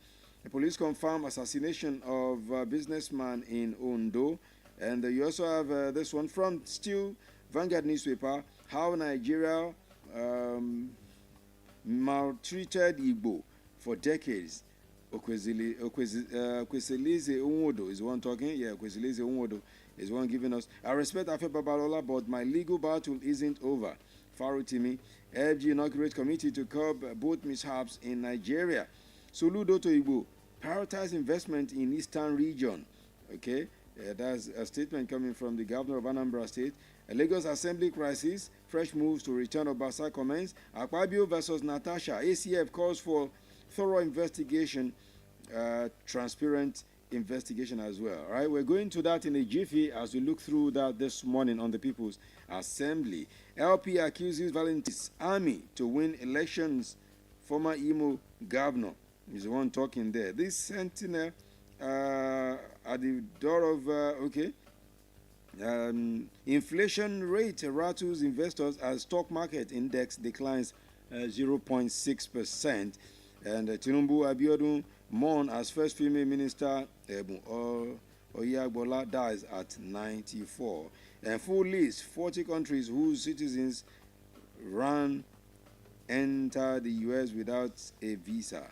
The police confirm assassination of a businessman in Ondo. And you also have this one from still Vanguard newspaper. How Nigeria maltreated Igbo for decades. Okwesilize Unwodo is the one talking. Yeah, Okwesilize Unwodo is one giving us. I respect Afe Babalola, but my legal battle isn't over. Faru Timi, FG inaugurate committee to curb boat mishaps in Nigeria. Soludo to Igbo, prioritize investment in Eastern region. Okay, that's a statement coming from the governor of Anambra State. A Lagos Assembly crisis, fresh moves to return Obasa comments. Akpabio versus Natasha. ACF calls for thorough investigation, transparent investigation as well. All right, we're going to that in a jiffy as we look through that this morning on the People's Assembly. LP accuses Valentine's army to win elections. Former Imo governor is the one talking there. This sentinel at the door of inflation rate rattles investors as stock market index declines 0.6%. And Tinubu Abiodun mourn as first female minister Oyagbola dies at 94. And full list 40 countries whose citizens enter the U.S. without a visa.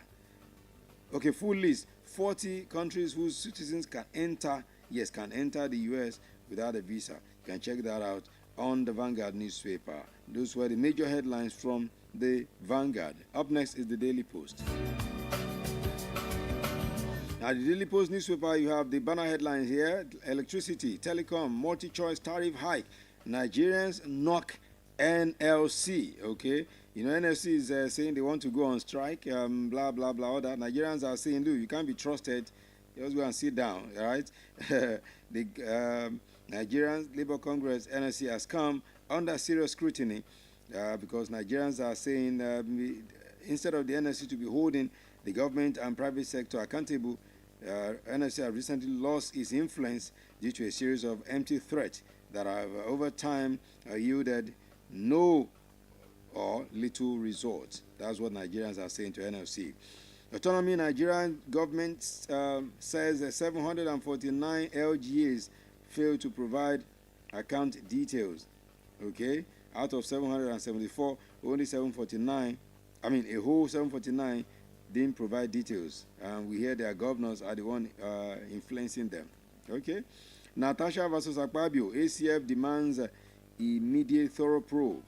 Okay, full list 40 countries whose citizens can enter the U.S. without a visa. You can check that out on the Vanguard newspaper. Those were the major headlines from the Vanguard. Up next is the Daily Post. Now, the Daily Post newspaper, you have the banner headlines here. Electricity, telecom, multi-choice tariff hike. Nigerians knock NLC. Okay, you know, NLC is saying they want to go on strike, blah, blah, blah, all that. Nigerians are saying, dude, you can't be trusted. Just go and sit down, all right? The Nigerian Labour Congress, NLC, has come under serious scrutiny because Nigerians are saying instead of the NLC to be holding the government and private sector accountable, NLC has recently lost its influence due to a series of empty threats that have over time yielded no or little results. That's what Nigerians are saying to NLC. Autonomy Nigerian government says 749 LGAs failed to provide account details. Okay, out of 774, only 749, a whole 749 didn't provide details. And we hear their governors are the one influencing them. Okay, Natasha versus Akpabio, ACF demands immediate thorough probe.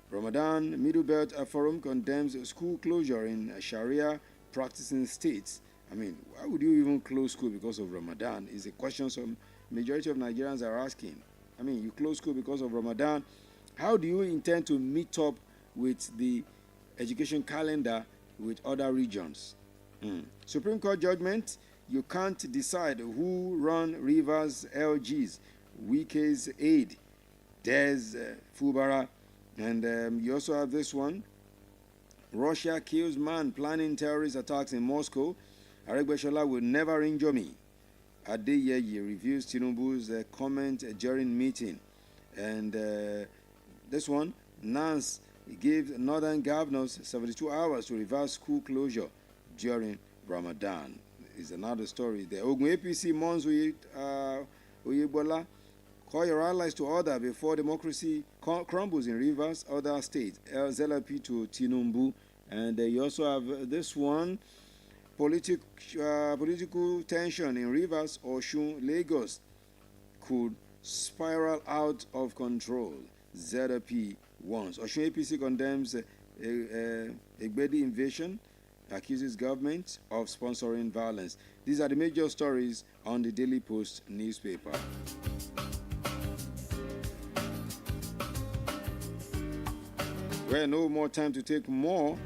Ramadan Middle Belt Forum condemns school closure in Sharia practicing states. Why would you even close school because of Ramadan? Is a question some majority of Nigerians are asking. You close school because of Ramadan. How do you intend to meet up with the education calendar with other regions? Supreme Court judgment, you can't decide who run Rivers LGs. Wike's aid, Des Fubara. And you also have this one. Russia kills man planning terrorist attacks in Moscow. Aregbesola will never injure me. Adeyeye reviews Tinubu's comment during meeting. And this one, Nance gave northern governors 72 hours to reverse school closure during Ramadan. Is another story there. Ogun APC mourns Oyebola. Call your allies to order before democracy crumbles in Rivers, other states. LZLP to Tinubu. And you also have this one. Political tension in Rivers, Osun, Lagos could spiral out of control. ZLP warns. Osun APC condemns Egbedi invasion, accuses government of sponsoring violence. These are the major stories on the Daily Post newspaper. Well, no more time to take more.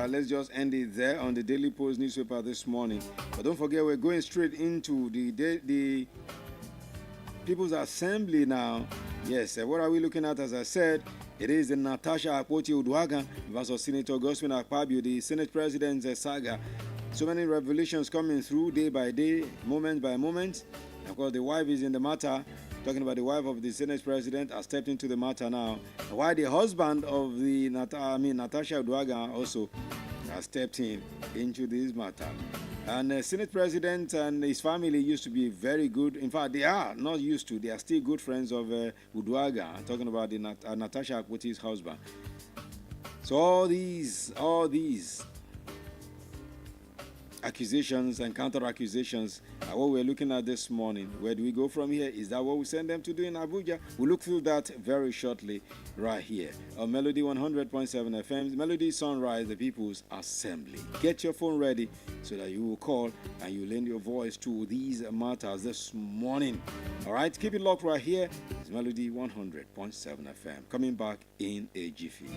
Let's just end it there on the Daily Post newspaper this morning. But don't forget, we're going straight into the People's Assembly now. Yes, what are we looking at? As I said, it is the Natasha Akpoti-Uduaghan versus Senator Godswin Akpabio, the Senate President's saga. So many revelations coming through day by day, moment by moment. Of course, the wife is in the matter. Talking about the wife of the Senate President has stepped into the matter now. While the husband of the Natasha Uduaghan also has stepped into this matter. And the Senate President and his family used to be very good. In fact, they are not used to. They are still good friends of Uduaghan. I'm talking about the Natasha Akpoti's husband. So all these accusations and counter accusations are what we're looking at this morning. Where do we go from here? Is that what we send them to do in Abuja? We'll look through that very shortly right here on Melody 100.7 FM, Melody Sunrise, the People's Assembly. Get your phone ready so that you will call and you lend your voice to these matters this morning. All right, keep it locked right here. It's Melody 100.7 FM. Coming back in a jiffy.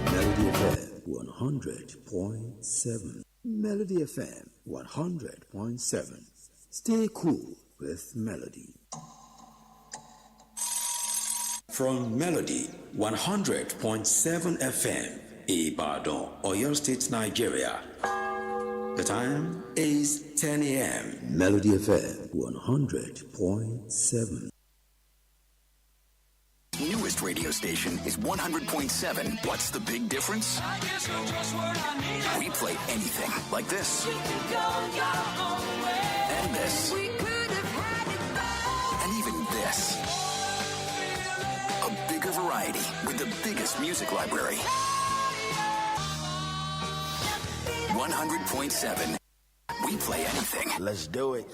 Melody FM 100.7. Melody FM 100.7. Stay cool with Melody. From Melody 100.7 FM, Ibadan, Oyo State, Nigeria. The time is 10 a.m. Melody FM 100.7. Newest radio station is 100.7. What's the big difference? We play anything like this. And this. And even this. A bigger variety with the biggest music library. 100.7. We play anything. Let's do it.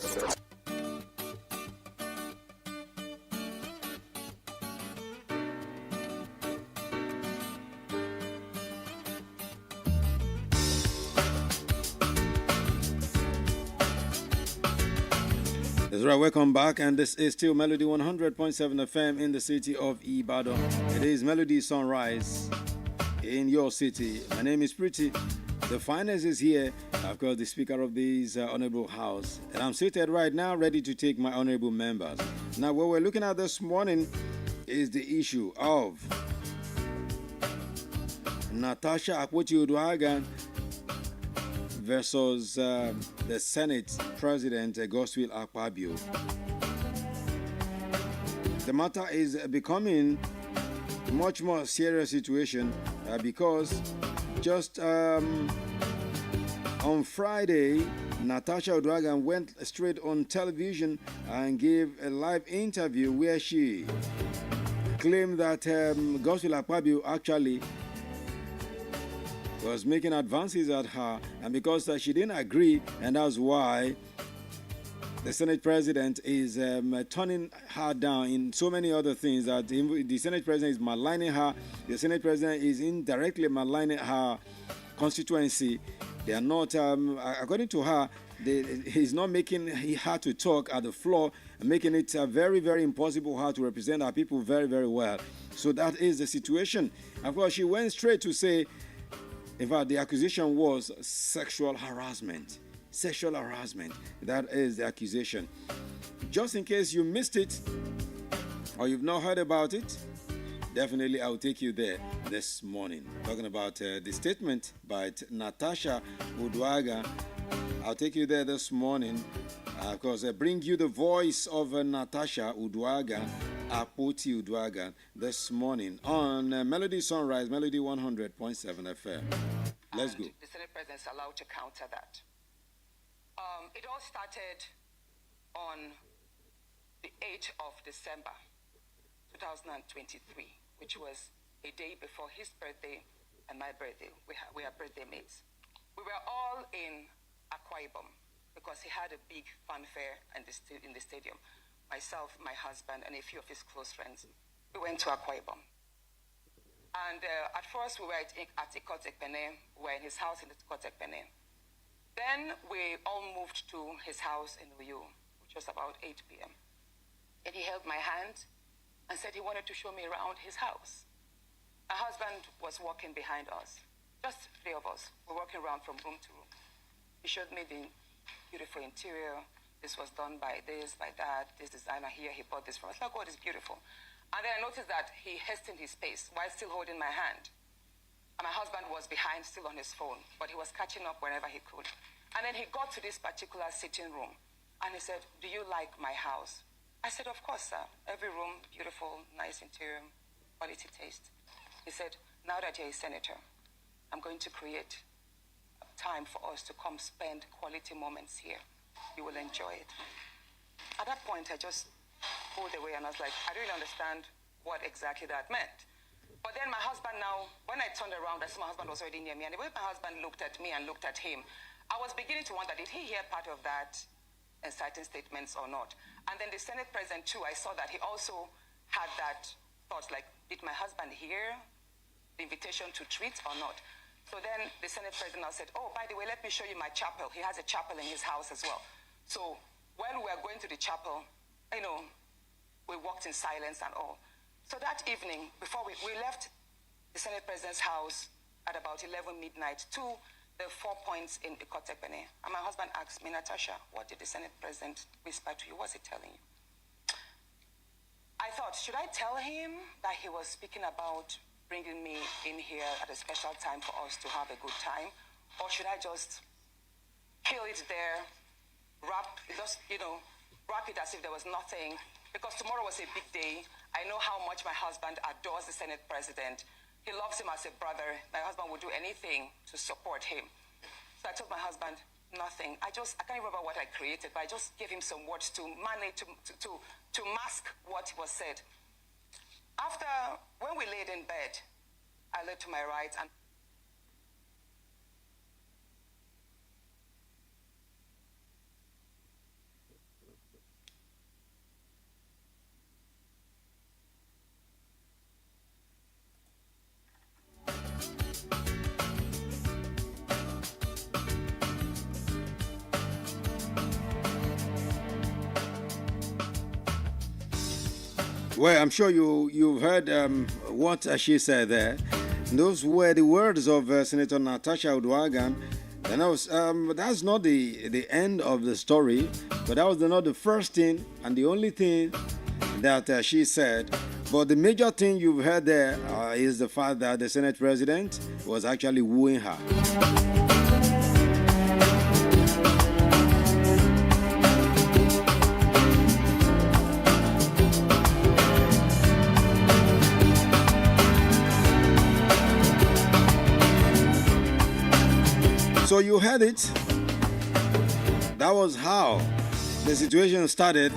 That's right, welcome back, and this is still Melody 100.7 FM in the city of Ibadan. It is Melody Sunrise in your city. My name is Pretty. The finance is here. I've got the Speaker of this Honorable House, and I'm seated right now ready to take my honorable members. Now, what we're looking at this morning is the issue of Natasha Akpoti-Uduaghan versus the Senate President Godswill Akpabio. The matter is becoming a much more serious situation because just on Friday, Natasha Uduaghan went straight on television and gave a live interview where she claimed that Godswill Akpabio actually was making advances at her, and because she didn't agree, and that's why the Senate President is turning her down in so many other things, that the Senate President is maligning her, the Senate President is indirectly maligning her constituency. They are not, according to her, he's not making her to talk at the floor, making it very, very impossible for her to represent our people very, very well. So that is the situation. Of course, she went straight to say, in fact, the accusation was sexual harassment. Sexual harassment. That is the accusation. Just in case you missed it or you've not heard about it, definitely I'll take you there this morning. Talking about the statement by Natasha Uduaghan. I'll take you there this morning. Of course, I bring you the voice of Natasha Uduaghan, Akpoti-Uduaghan, this morning on Melody Sunrise, Melody 100.7 FM. Let's go. The Senate President is allowed to counter that. It all started on the 8th of December 2023, which was a day before his birthday and my birthday. We are birthday mates. We were all in Akwa Ibom because he had a big fanfare in the stadium. Myself, my husband, and a few of his close friends. We went to Akwa Ibom. And at first, we were at Ikot Ekpene. We were in his house in Ikot Ekpene. Then we all moved to his house in Uyo, which was about 8 p.m. And he held my hand and said he wanted to show me around his house. My husband was walking behind us, just three of us. We're walking around from room to room. He showed me the beautiful interior. This was done by this, by that. This designer here, he bought this from us. Like, God, it's beautiful. And then I noticed that he hastened his pace while still holding my hand. And my husband was behind, still on his phone, but he was catching up wherever he could. And then he got to this particular sitting room, and he said, "Do you like my house?" I said, "Of course, sir. Every room, beautiful, nice interior, quality taste." He said, "Now that you're a senator, I'm going to create time for us to come spend quality moments here. You will enjoy it. At that point, I just pulled away and I was like, I don't really understand what exactly that meant. But then my husband now, when I turned around, I saw my husband was already near me. And the way my husband looked at me and looked at him, I was beginning to wonder, did he hear part of that inciting statements or not? And then the Senate President too, I saw that he also had that thought, like, did my husband hear the invitation to treat or not? So then the Senate President now said, oh, by the way, let me show you my chapel. He has a chapel in his house as well. So when we were going to the chapel, you know, we walked in silence and all. So that evening, before we left the Senate President's house at about 11 midnight to the 4 points in Ikotekpene. And my husband asked me, Natasha, what did the Senate President whisper to you? What was he telling you? I thought, should I tell him that he was speaking about bringing me in here at a special time for us to have a good time? Or should I just kill it there, wrap it as if there was nothing? Because tomorrow was a big day. I know how much my husband adores the Senate President. He loves him as a brother. My husband would do anything to support him. So I told my husband, nothing. I can't remember what I created, but I just gave him some words to manage, to mask what was said. After, when we laid in bed, I looked to my right and Well, I'm sure you've heard what she said there. Those were the words of Senator Natasha Uduaghan. And that's not the end of the story, but that was not the first thing and the only thing that she said. But the major thing you've heard there is the fact that the Senate President was actually wooing her. So you heard it. That was how the situation started.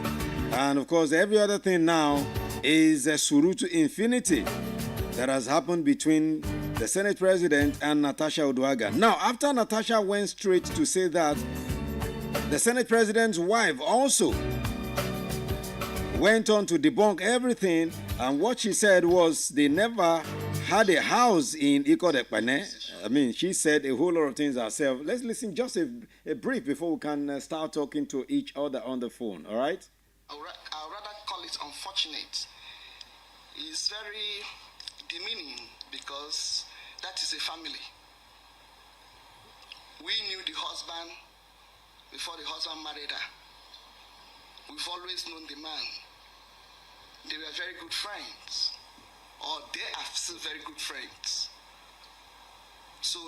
And of course, every other thing now is a suru to infinity that has happened between the Senate President and Natasha Uduaghan. Now, after Natasha went straight to say that, the Senate President's wife also went on to debunk everything. And what she said was they never had a house in Ikotekpene. I mean, she said a whole lot of things herself. Let's listen just a brief before we can start talking to each other on the phone, all right? I'll rather call it unfortunate. It's very demeaning because that is a family. We knew the husband before the husband married her. We've always known the man. They were very good friends. Or they are still very good friends. So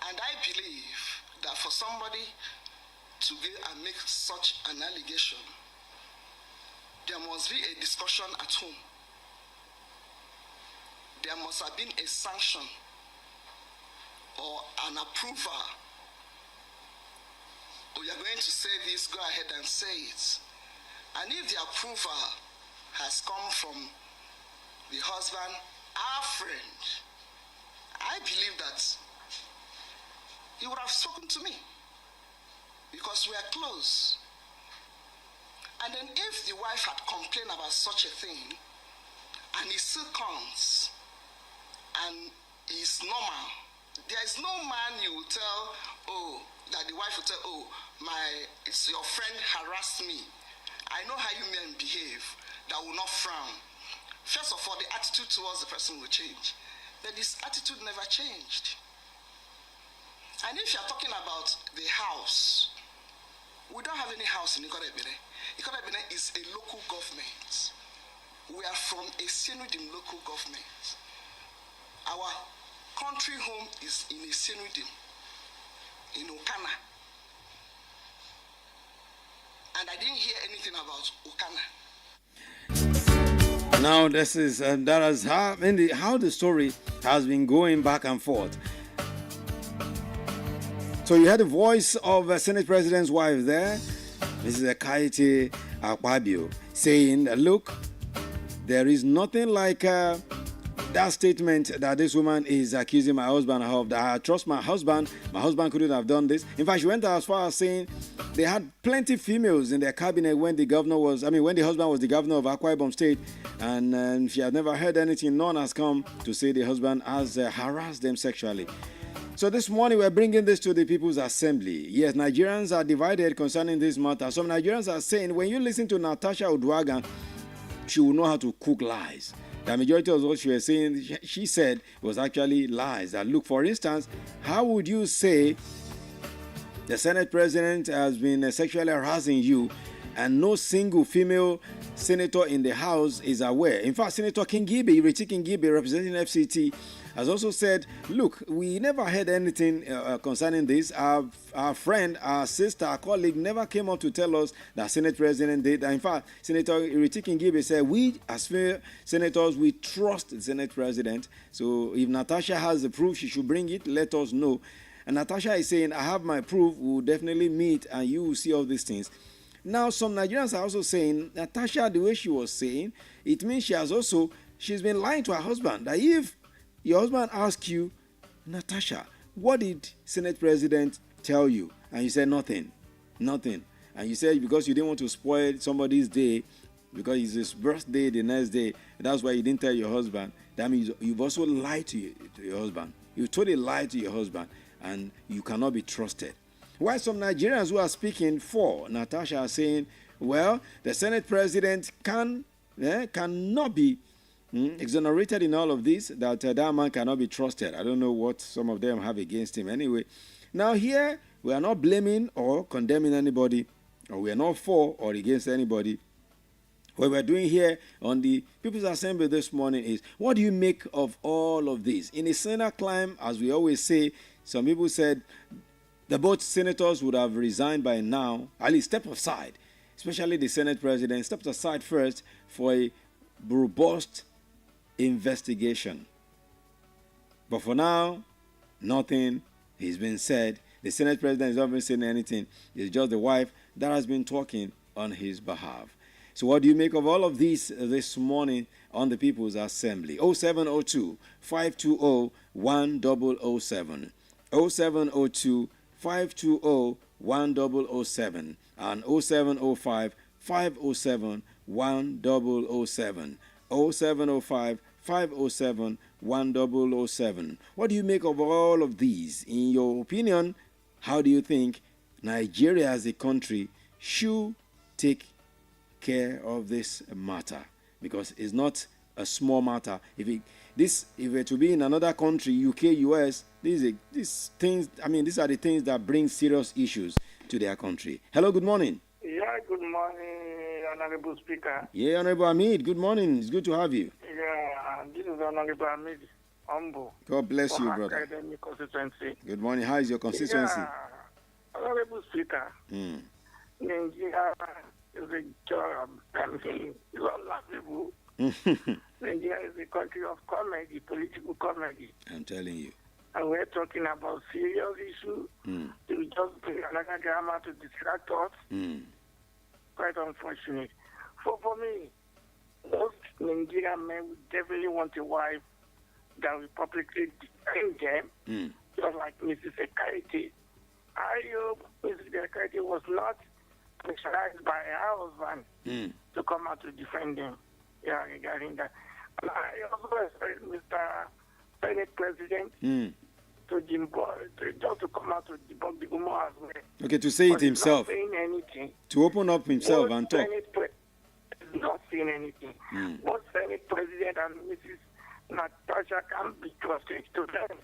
and I believe that for somebody to go and make such an allegation, there must be a discussion at home. There must have been a sanction or an approval. We are going to say this, go ahead and say it. And if the approval has come from the husband, our friend, I believe that he would have spoken to me because we are close. And then if the wife had complained about such a thing, and he still comes, and is normal, there is no man you will tell, that the wife will tell, it's your friend harassed me. I know how you men behave, that will not frown. First of all, the attitude towards the person will change. But this attitude never changed. And if you're talking about the house, we don't have any house in Ikotekpene. Ikotekpene is a local government. We are from a Senudim local government. Our country home is in a Senudim, in Okana. And I didn't hear anything about Okana. Now this is that is how the story has been going back and forth. So you had the voice of Senate President's wife there, Mrs. Ekaite Akpabio, saying, "Look, there is nothing like that statement that this woman is accusing my husband of. That I trust my husband. My husband couldn't have done this. In fact, she went as far as saying they had plenty females in their cabinet when the husband was the governor of Akwa Ibom State, and she had never heard anything. None has come to say the husband has harassed them sexually." So this morning we're bringing this to the People's Assembly. Yes, Nigerians are divided concerning this matter. Some Nigerians are saying when you listen to Natasha Uduaghan, she will know how to cook lies. The majority of what she was saying, she said, was actually lies. That look, for instance, how would you say the Senate President has been sexually harassing you and no single female senator in the House is aware? In fact, Senator Ireti Kingibe, representing FCT, has also said, look, we never heard anything concerning this. Our friend, our sister, our colleague never came up to tell us that Senate President did. In fact, Senator Ireti Kingibe said, we as female senators, we trust the Senate President. So if Natasha has the proof, she should bring it, let us know. And Natasha is saying, I have my proof, we'll definitely meet and you will see all these things. Now, some Nigerians are also saying, Natasha, the way she was saying, it means she's been lying to her husband. That if your husband asks you, Natasha, what did Senate President tell you? And you said nothing. And you said because you didn't want to spoil somebody's day, because it's his birthday the next day, that's why you didn't tell your husband. That means you've also lied to your husband. You totally lied to your husband, and you cannot be trusted. While some Nigerians who are speaking for Natasha are saying, well, the Senate President cannot be exonerated in all of this, that that man cannot be trusted. I don't know what some of them have against him. Anyway, now here we are not blaming or condemning anybody, or we are not for or against anybody. What we're doing here on the People's Assembly this morning is, what do you make of all of this? In a Senate climb, as we always say, some people said the both senators would have resigned by now, at least step aside, especially the Senate President, stepped aside first for a robust investigation. But for now, nothing has been said. The Senate President has not been saying anything. It's just the wife that has been talking on his behalf. So what do you make of all of this morning on the People's Assembly? 0702 520 1007. 0702 520 1007 and 0705 507 1007. 0705 507 1007. What do you make of all of these? In your opinion, how do you think Nigeria as a country should take care of this matter? Because it's not a small matter. If it were to be in another country, UK, US, these are the things that bring serious issues to their country. Hello, good morning. Yeah, good morning, Honorable Speaker. Yeah, Honorable Hamid, good morning. It's good to have you. Yeah, this is Honorable Hamid Ombo. God bless you, brother. Academic constituency. Good morning. How is your constituency? Yeah, Honorable Speaker. Nigeria is a job. I mean, it's unlaughable. Nigeria is a country of comedy, political comedy. I'm telling you. And we're talking about serious issues. To just bring another drama to distract us. Quite unfortunate. For me, most Nigerian men would definitely want a wife that will publicly defend them, just like Mrs. Ekaite. I hope Mrs. Ekaite was not pressurized by her husband to come out to defend them. Yeah, regarding that. And I also expect Mr. Senate President to come out to debunk the rumor as well. Okay, to say it himself. Not saying anything. To open up himself and talk. Not saying anything. Both Senate President and Mrs. Natasha can be trusted to them.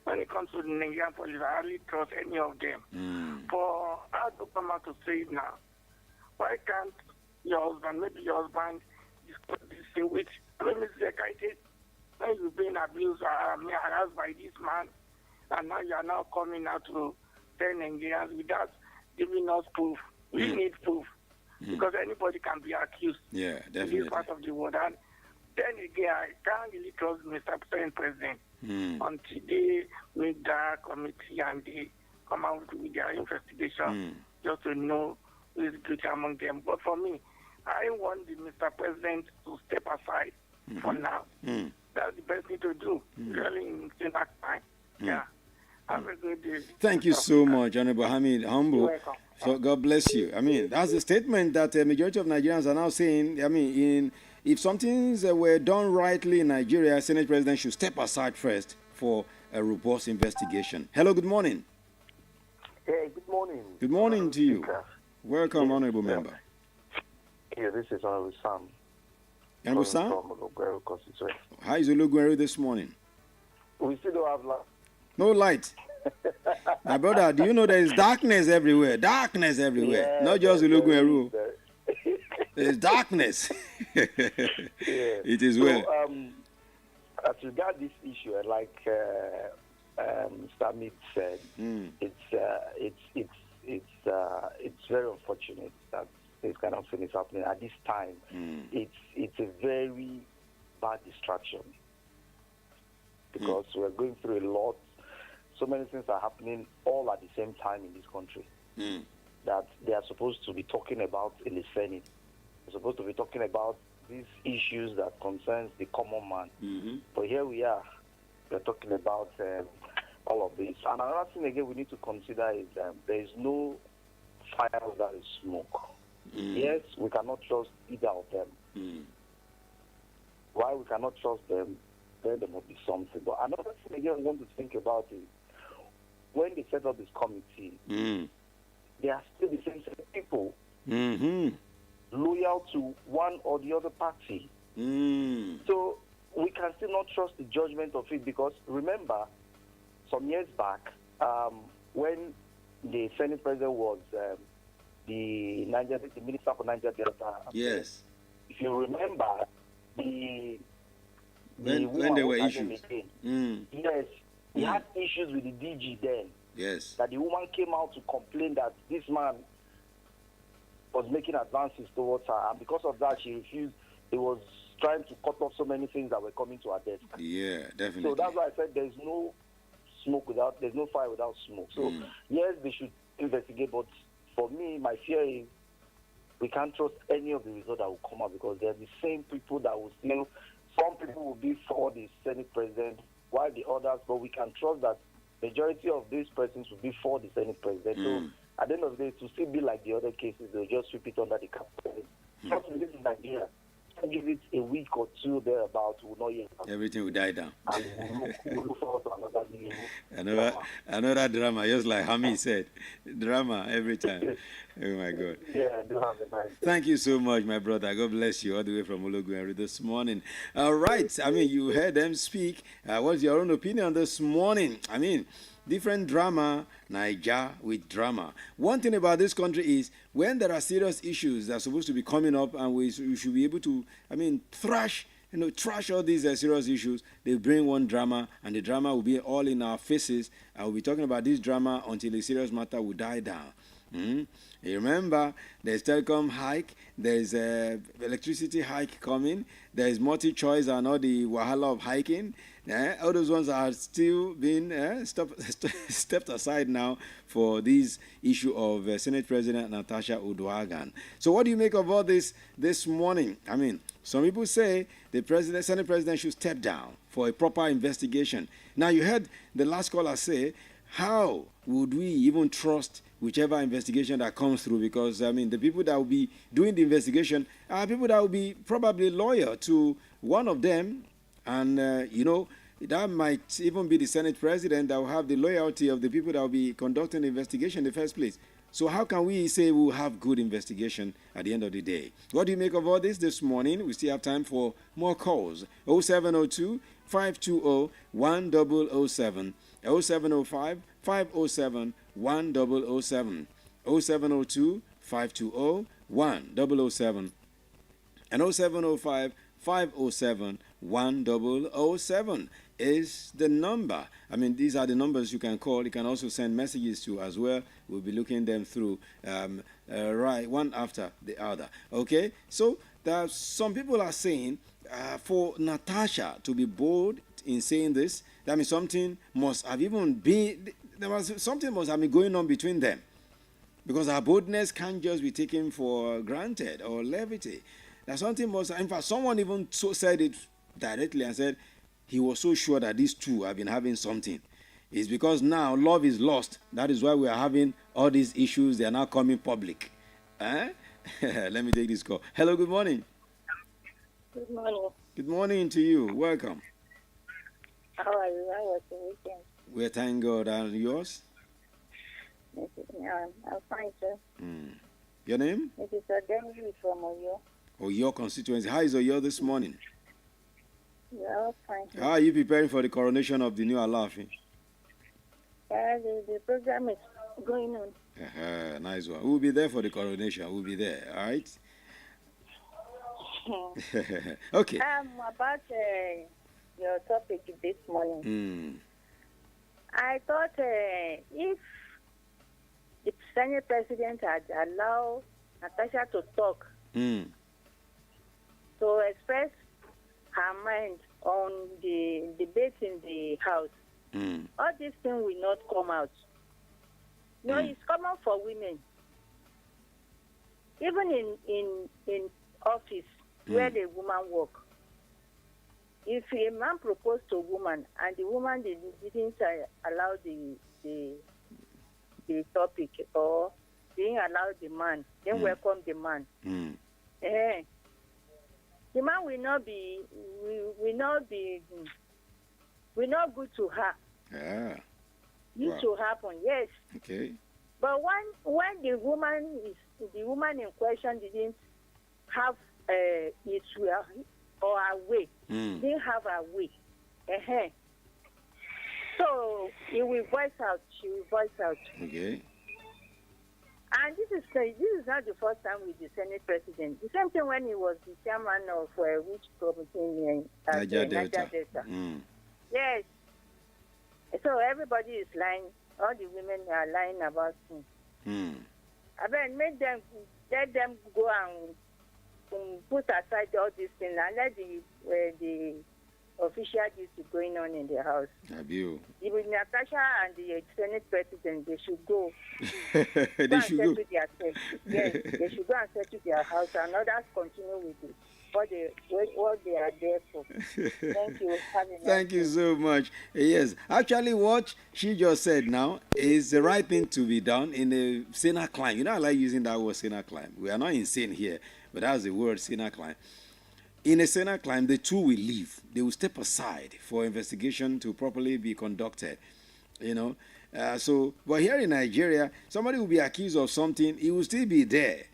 When it comes to the Nigerian police, I hardly trust any of them. For her to come out to say it now, why can't your husband, maybe your husband, disclose stay with. I mean, Mr. Kaite, when you've been abused, harassed by this man, and now you are now coming out to tell Nigerians without giving us proof. We need proof because anybody can be accused. Yeah, In definitely. this part of the world. And then again, I can't really trust Mr. President until they make that committee and they come out with their investigation just to know who is guilty among them. But for me, I want the Mr. President to step aside for now. That's the best thing to do, really, in that time. Yeah. Have a good day. Thank you so much, Honorable Hamid Humble. You're welcome. So God bless you. I mean, that's a statement that a majority of Nigerians are now saying. I mean, if some things were done rightly in Nigeria, Senate President should step aside first for a robust investigation. Hello, good morning. Hey, good morning. Good morning to you. Welcome, Honorable Member. Yeah, this is Honorable Sam. Honorable Sam? From Olugweru constituency. How is Olugweru this morning? We still don't have light. No light. My brother, do you know there is darkness everywhere? Darkness everywhere. Yeah, not just Olugweru. There's darkness. It is well. So, as regard this issue, like Mr. Mead said, it's very unfortunate that this kind of thing is happening at this time. It's a very bad distraction because we're going through a lot. So many things are happening all at the same time in this country that they are supposed to be talking about in the Senate. They're supposed to be talking about these issues that concerns the common man. But here we are. We're talking about all of this. And another thing again we need to consider is there is no fire without smoke. Yes, we cannot trust either of them. Why we cannot trust them, then there must be something. But another thing again we want to think about is when they set up this committee, they are still the same set of people loyal to one or the other party. So we can still not trust the judgment of it because remember, some years back, when the Senate President was the Minister for Niger Delta. Yes. If you remember, when there were issues. Yes. He had issues with the DG then. Yes. That the woman came out to complain that this man was making advances towards her, and because of that, she refused. He was trying to cut off so many things that were coming to her desk. Yeah, definitely. So that's why I said there's no fire without smoke. So yes, they should investigate, but for me, my fear is we can't trust any of the results that will come out because they're the same people that will still. Some people will be for the Senate President, while the others, but we can trust that majority of these persons will be for the Senate President. So at the end of the day, to still be like the other cases, they'll just sweep it under the carpet. Just in this Nigeria, give it a week or two thereabouts, we'll not hear. Everything will die down. We'll look forward to another another drama, just like Hamid said. Drama every time. Oh my God. Yeah, do have a nice. Thank you so much, my brother. God bless you all the way from Olugweru this morning. All right. I mean, you heard them speak. What's your own opinion this morning? I mean, different drama, Niger with drama. One thing about this country is when there are serious issues that are supposed to be coming up and we should be able to, trash all these serious issues, they bring one drama and the drama will be all in our faces. I will be talking about this drama until the serious matter will die down. You remember, there's telecom hike, there's electricity hike coming, there's multi-choice and all the wahala of hiking. All those ones are still being stepped aside now for this issue of Senate President Natasha Uduaghan. So what do you make of all this morning? I mean, some people say the Senate President should step down for a proper investigation. Now, you heard the last caller say, how would we even trust whichever investigation that comes through? Because, the people that will be doing the investigation are people that will be probably loyal to one of them. And, that might even be the Senate President that will have the loyalty of the people that will be conducting the investigation in the first place. So how can we say we'll have good investigation at the end of the day? What do you make of all this morning? We still have time for more calls. 0702 520 1007. 0705 507 1007. 0702 520 1007. And 0705 507 1007 is the number. I mean, these are the numbers you can call. You can also send messages to as well. We'll be looking them through right one after the other. Okay, so some people are saying for Natasha to be bold in saying this, that means something must have even been, something must have been going on between them, because her boldness can't just be taken for granted or levity. That something must, in fact, someone even said it directly and said he was so sure that these two have been having something. It's because now love is lost. That is why we are having all these issues. They are now coming public. Let me take this call. Hello, good morning. Good morning. Good morning to you. Welcome. How are you? How was the weekend? We thank God. And yours? I'm fine, sir. Your name? It is Ademi from Oyo. Oyo constituency. How is Oyo this morning? We are all fine, sir. How are you preparing for the coronation of the new Alaafin? The program is going on. Nice one. We'll be there for the coronation. We'll be there, all right? Okay. About your topic this morning. I thought if the Senate president had allowed Natasha to talk, to express her mind on the debate in the House, all these things will not come out. No, it's common for women. Even in office where the woman work, if a man proposed to a woman and the woman didn't allow the topic, or didn't allow the man, then welcome the man, the man will not good to her. Used to happen, yes. Okay. But when the woman in question didn't have its way or her way, didn't have her way, so he will voice out. She will voice out. Okay. And this is not the first time with the Senate president. The same thing when he was the chairman of which committee at Niger Delta. Yes. So everybody is lying. All the women are lying about him. I mean, let them go and put aside all these things and let the official duty going on in the House. Even Natasha and the Senate president, they should go. They should go. Yes, they should go and settle their house, and others continue with it. What they are there for. Thank you. Thank you so much. Yes, actually, what she just said now is the right thing to be done in a sinner climb. You know, I like using that word sinner climb. We are not insane here, but that's the word sinner climb. In a sinner climb, the two will leave. They will step aside for investigation to properly be conducted. You know, but here in Nigeria, somebody will be accused of something. He will still be there.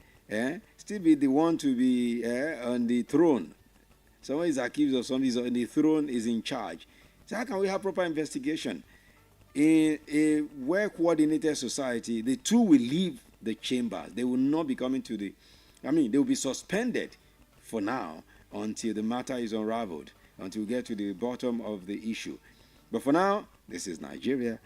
Still be the one to be on the throne. Someone is accused of something, is on the throne, is in charge. So how can we have proper investigation? In a well-coordinated society, the two will leave the chambers. They will not be coming to they will be suspended for now until the matter is unraveled, until we get to the bottom of the issue. But for now, this is Nigeria.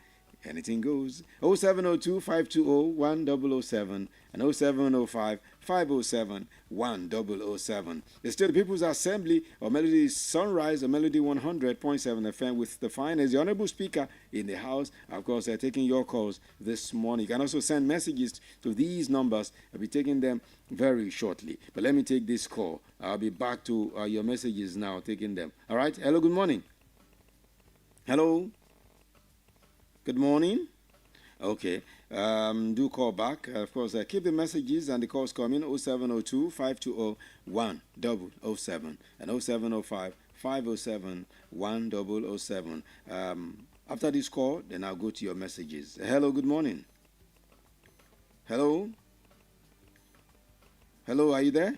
Anything goes. 0702-520-1007 and 0705-507-1007. It's still the People's Assembly or Melody Sunrise or Melody 100.7 FM with the finest, the Honorable Speaker in the House. Of course, they're taking your calls this morning. You can also send messages to these numbers. I'll be taking them very shortly. But let me take this call. I'll be back to your messages now, taking them. All right. Hello, good morning. Hello. Good morning. Okay. Do call back. Of course, keep the messages and the calls coming. 0702-520-1007 and 0705-507-1007. After this call, then I'll go to your messages. Hello, good morning. Hello? Hello, are you there?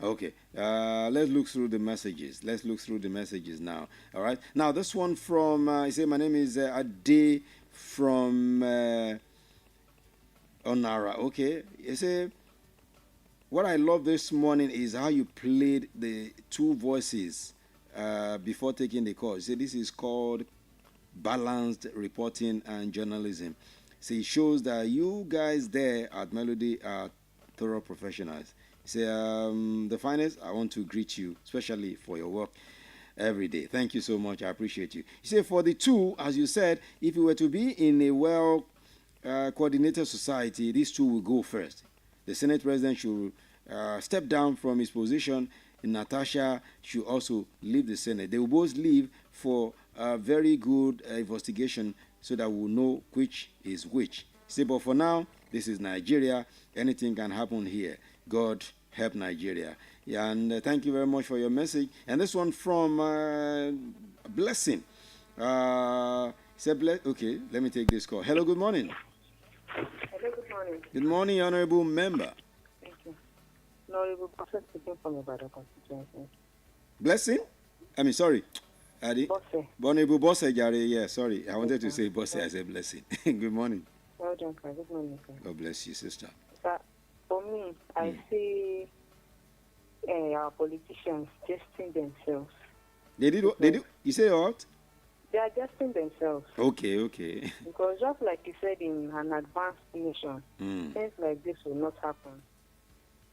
Okay, let's look through the messages. Let's look through the messages now. All right. Now, this one from, I say my name is Ade from Onara. Okay. You say, what I love this morning is how you played the two voices before taking the call. See, this is called balanced reporting and journalism. See, it shows that you guys there at Melody are thorough professionals. Say, Definest, I want to greet you, especially for your work every day. Thank you so much. I appreciate you. You say, for the two, as you said, if you were to be in a well coordinated society, these two will go first. The Senate President should step down from his position, and Natasha should also leave the Senate. They will both leave for a very good investigation so that we'll know which is which. See, but for now, this is Nigeria. Anything can happen here. God help Nigeria. Yeah, and thank you very much for your message. And this one from Blessing. Okay, let me take this call. Hello, good morning. Hello, good morning. Good morning, honorable member. Thank you. Honorable Prophet speaking from Ibadan constituency. Blessing? I mean, sorry. Adi? Bosse. Honorable Bosse, Jare. Yeah, sorry. I wanted to say Bosse. I said Blessing. Good morning. Well done, sir. Good morning, sir. God bless you, sister. Sir, for me, I see our politicians testing themselves. They did. You say what? They are testing themselves. Okay. Because just like you said, in an advanced nation, things like this will not happen.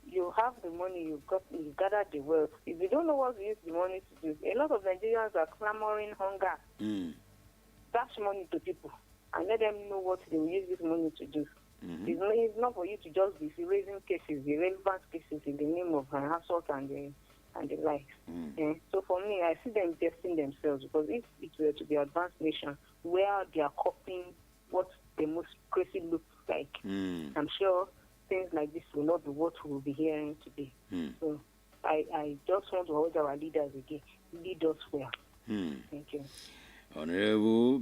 You have the money, you gathered the wealth. If you don't know what to use the money to do, a lot of Nigerians are clamoring hunger. Dash money to people and let them know what they will use this money to do. It's not for you to just be raising cases, irrelevant cases in the name of an assault and the like. So for me, I see them testing themselves, because if it were to be advanced nation where they are copying what the most crazy looks like, I'm sure things like this will not be what we will be hearing today. So I just want to hold our leaders again. Lead us well. Thank you. Honorable,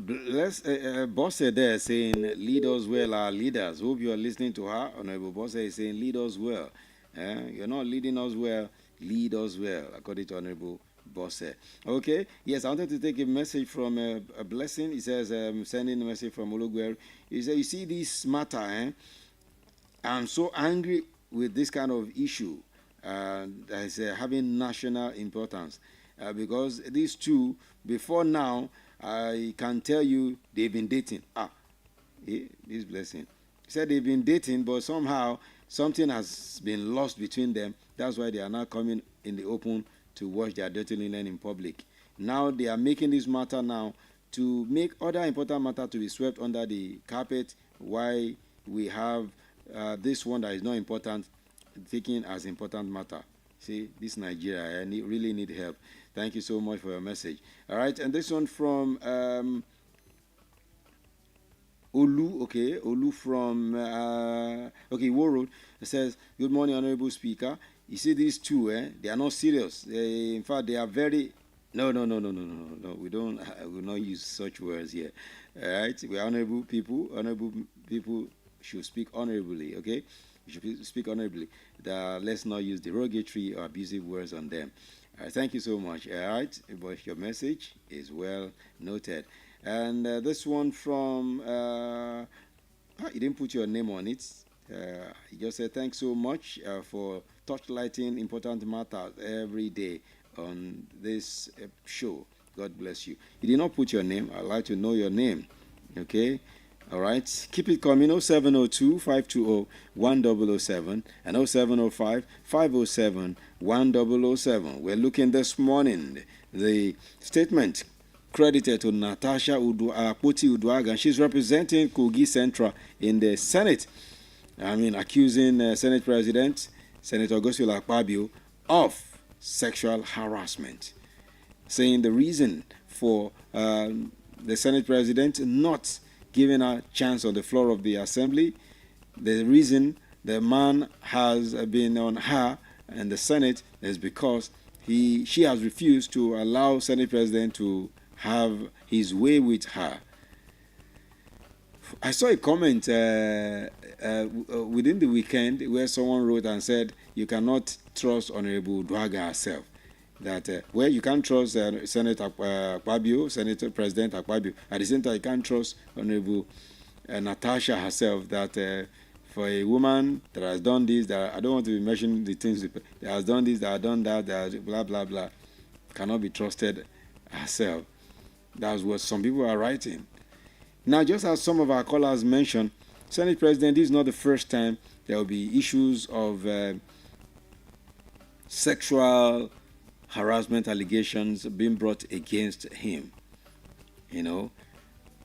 Bosse there saying, lead us well, our leaders. Hope you are listening to her. Honorable Bosse is saying, lead us well. You're not leading us well, lead us well, according to Honorable Bosse. Okay, yes, I wanted to take a message from a Blessing. He says, sending a message from Ologuer. He says, you see this matter, I'm so angry with this kind of issue that is having national importance, because these two, before now, I can tell you they've been dating. This Blessing. He said they've been dating, but somehow something has been lost between them. That's why they are now coming in the open to wash their dirty linen in public. Now they are making this matter now to make other important matter to be swept under the carpet, why we have this one that is not important taken as important matter. See, this Nigeria, I really need help. Thank you so much for your message. All right, and this one from Olu, okay, Olu from War Road. It says, good morning, Honorable Speaker. You see these two, they are not serious. In fact, they are very... No. We will not use such words here. All right, we are honorable people. Honorable people should speak honorably, okay? You should speak honorably. Let's not use derogatory or abusive words on them. Thank you so much. All right, but your message is well noted. And this one from, you didn't put your name on it. You just said, thanks so much for touchlighting important matters every day on this show. God bless you. You did not put your name. I'd like to know your name. Okay? All right. Keep it coming. 0702-520-1007 and 0705-507-1007. We're looking this morning. The statement credited to Natasha Akpoti Uduaghan. She's representing Kogi Central in the Senate. Accusing Senate President, Senator Godswill Akpabio, of sexual harassment. Saying the reason for the Senate President not giving her a chance on the floor of the Assembly, the reason the man has been on her and the Senate is because she has refused to allow Senate President to have his way with her. I saw a comment within the weekend where someone wrote and said, you cannot trust Honorable Uduaghan herself. That, you can't trust Senator Akpabio, Senator President Akpabio. At the same time, you can't trust Honorable Natasha herself, that for a woman that has done this, that I don't want to be mentioning the things that has done this, that has done that, that has blah blah blah, cannot be trusted herself. That's what some people are writing. Now, just as some of our callers mentioned, Senate President, this is not the first time there will be issues of sexual harassment allegations being brought against him.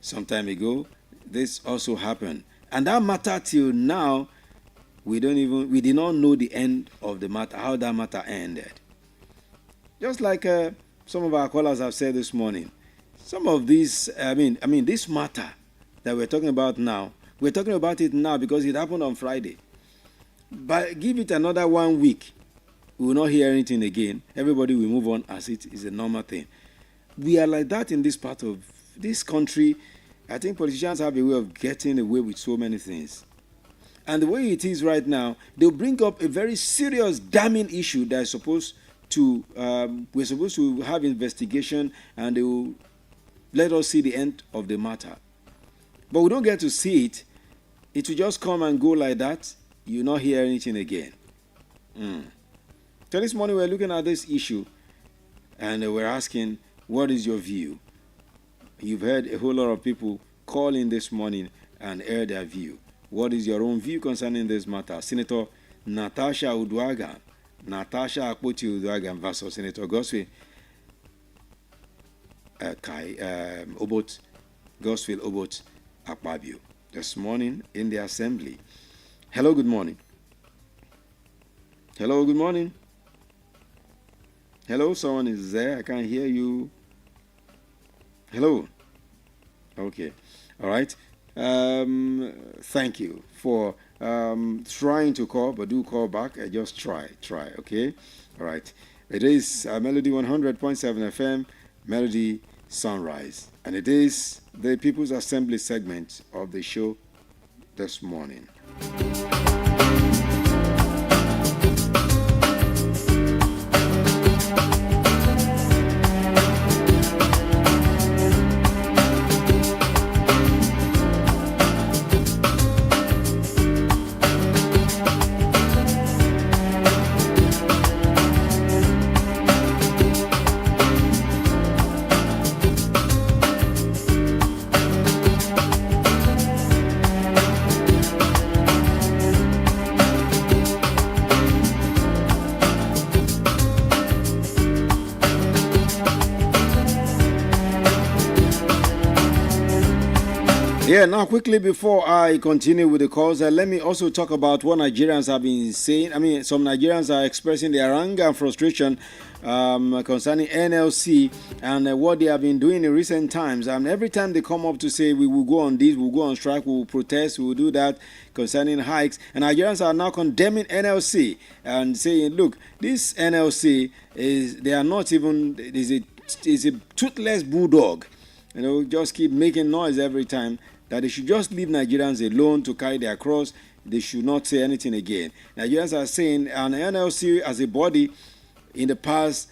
Some time ago, this also happened. And that matter till now, we did not know the end of the matter, how that matter ended. Just like some of our callers have said this morning, some of these, this matter that we're talking about now, we're talking about it now because it happened on Friday. But give it another 1 week, we will not hear anything again. Everybody will move on as it is a normal thing. We are like that in this part of this country. I think politicians have a way of getting away with so many things. And the way it is right now, they'll bring up a very serious, damning issue that is supposed to, we're supposed to have investigation, and they will let us see the end of the matter. But we don't get to see it. It will just come and go like that. You'll not hear anything again. So this morning we're looking at this issue, and we're asking, what is your view? You've heard a whole lot of people call in this morning and air their view. What is your own view concerning this matter? Senator Natasha Akpoti Uduaghan versus Senator Goswell Obot Akpabio this morning in the assembly. Hello, good morning. Hello, good morning. Hello, someone is there. I can't hear you. Hello. Okay. All right. Thank you for trying to call, but do call back. Just try. Okay. All right. It is Melody 100.7 FM, Melody Sunrise, and it is the People's Assembly segment of the show this morning. Yeah, now quickly before I continue with the calls, let me also talk about what Nigerians have been saying. Some Nigerians are expressing their anger and frustration concerning NLC and what they have been doing in recent times. And every time they come up to say, we will go on this, we'll go on strike, we will protest, we will do that concerning hikes. And Nigerians are now condemning NLC and saying, look, this NLC is a toothless bulldog. Just keep making noise every time. That they should just leave Nigerians alone to carry their cross. They should not say anything again. Nigerians are saying an NLC as a body in the past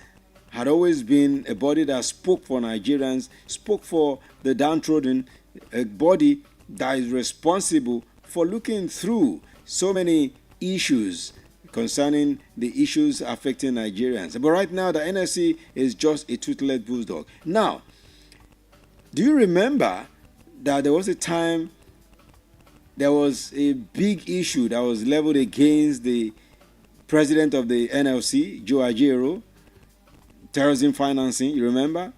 had always been a body that spoke for Nigerians, spoke for the downtrodden, a body that is responsible for looking through so many issues concerning the issues affecting Nigerians. But right now, the NLC is just a toothless bulldog. Now, do you remember that there was a time there was a big issue that was leveled against the president of the NLC, Joe Ajaero, terrorism financing, you remember?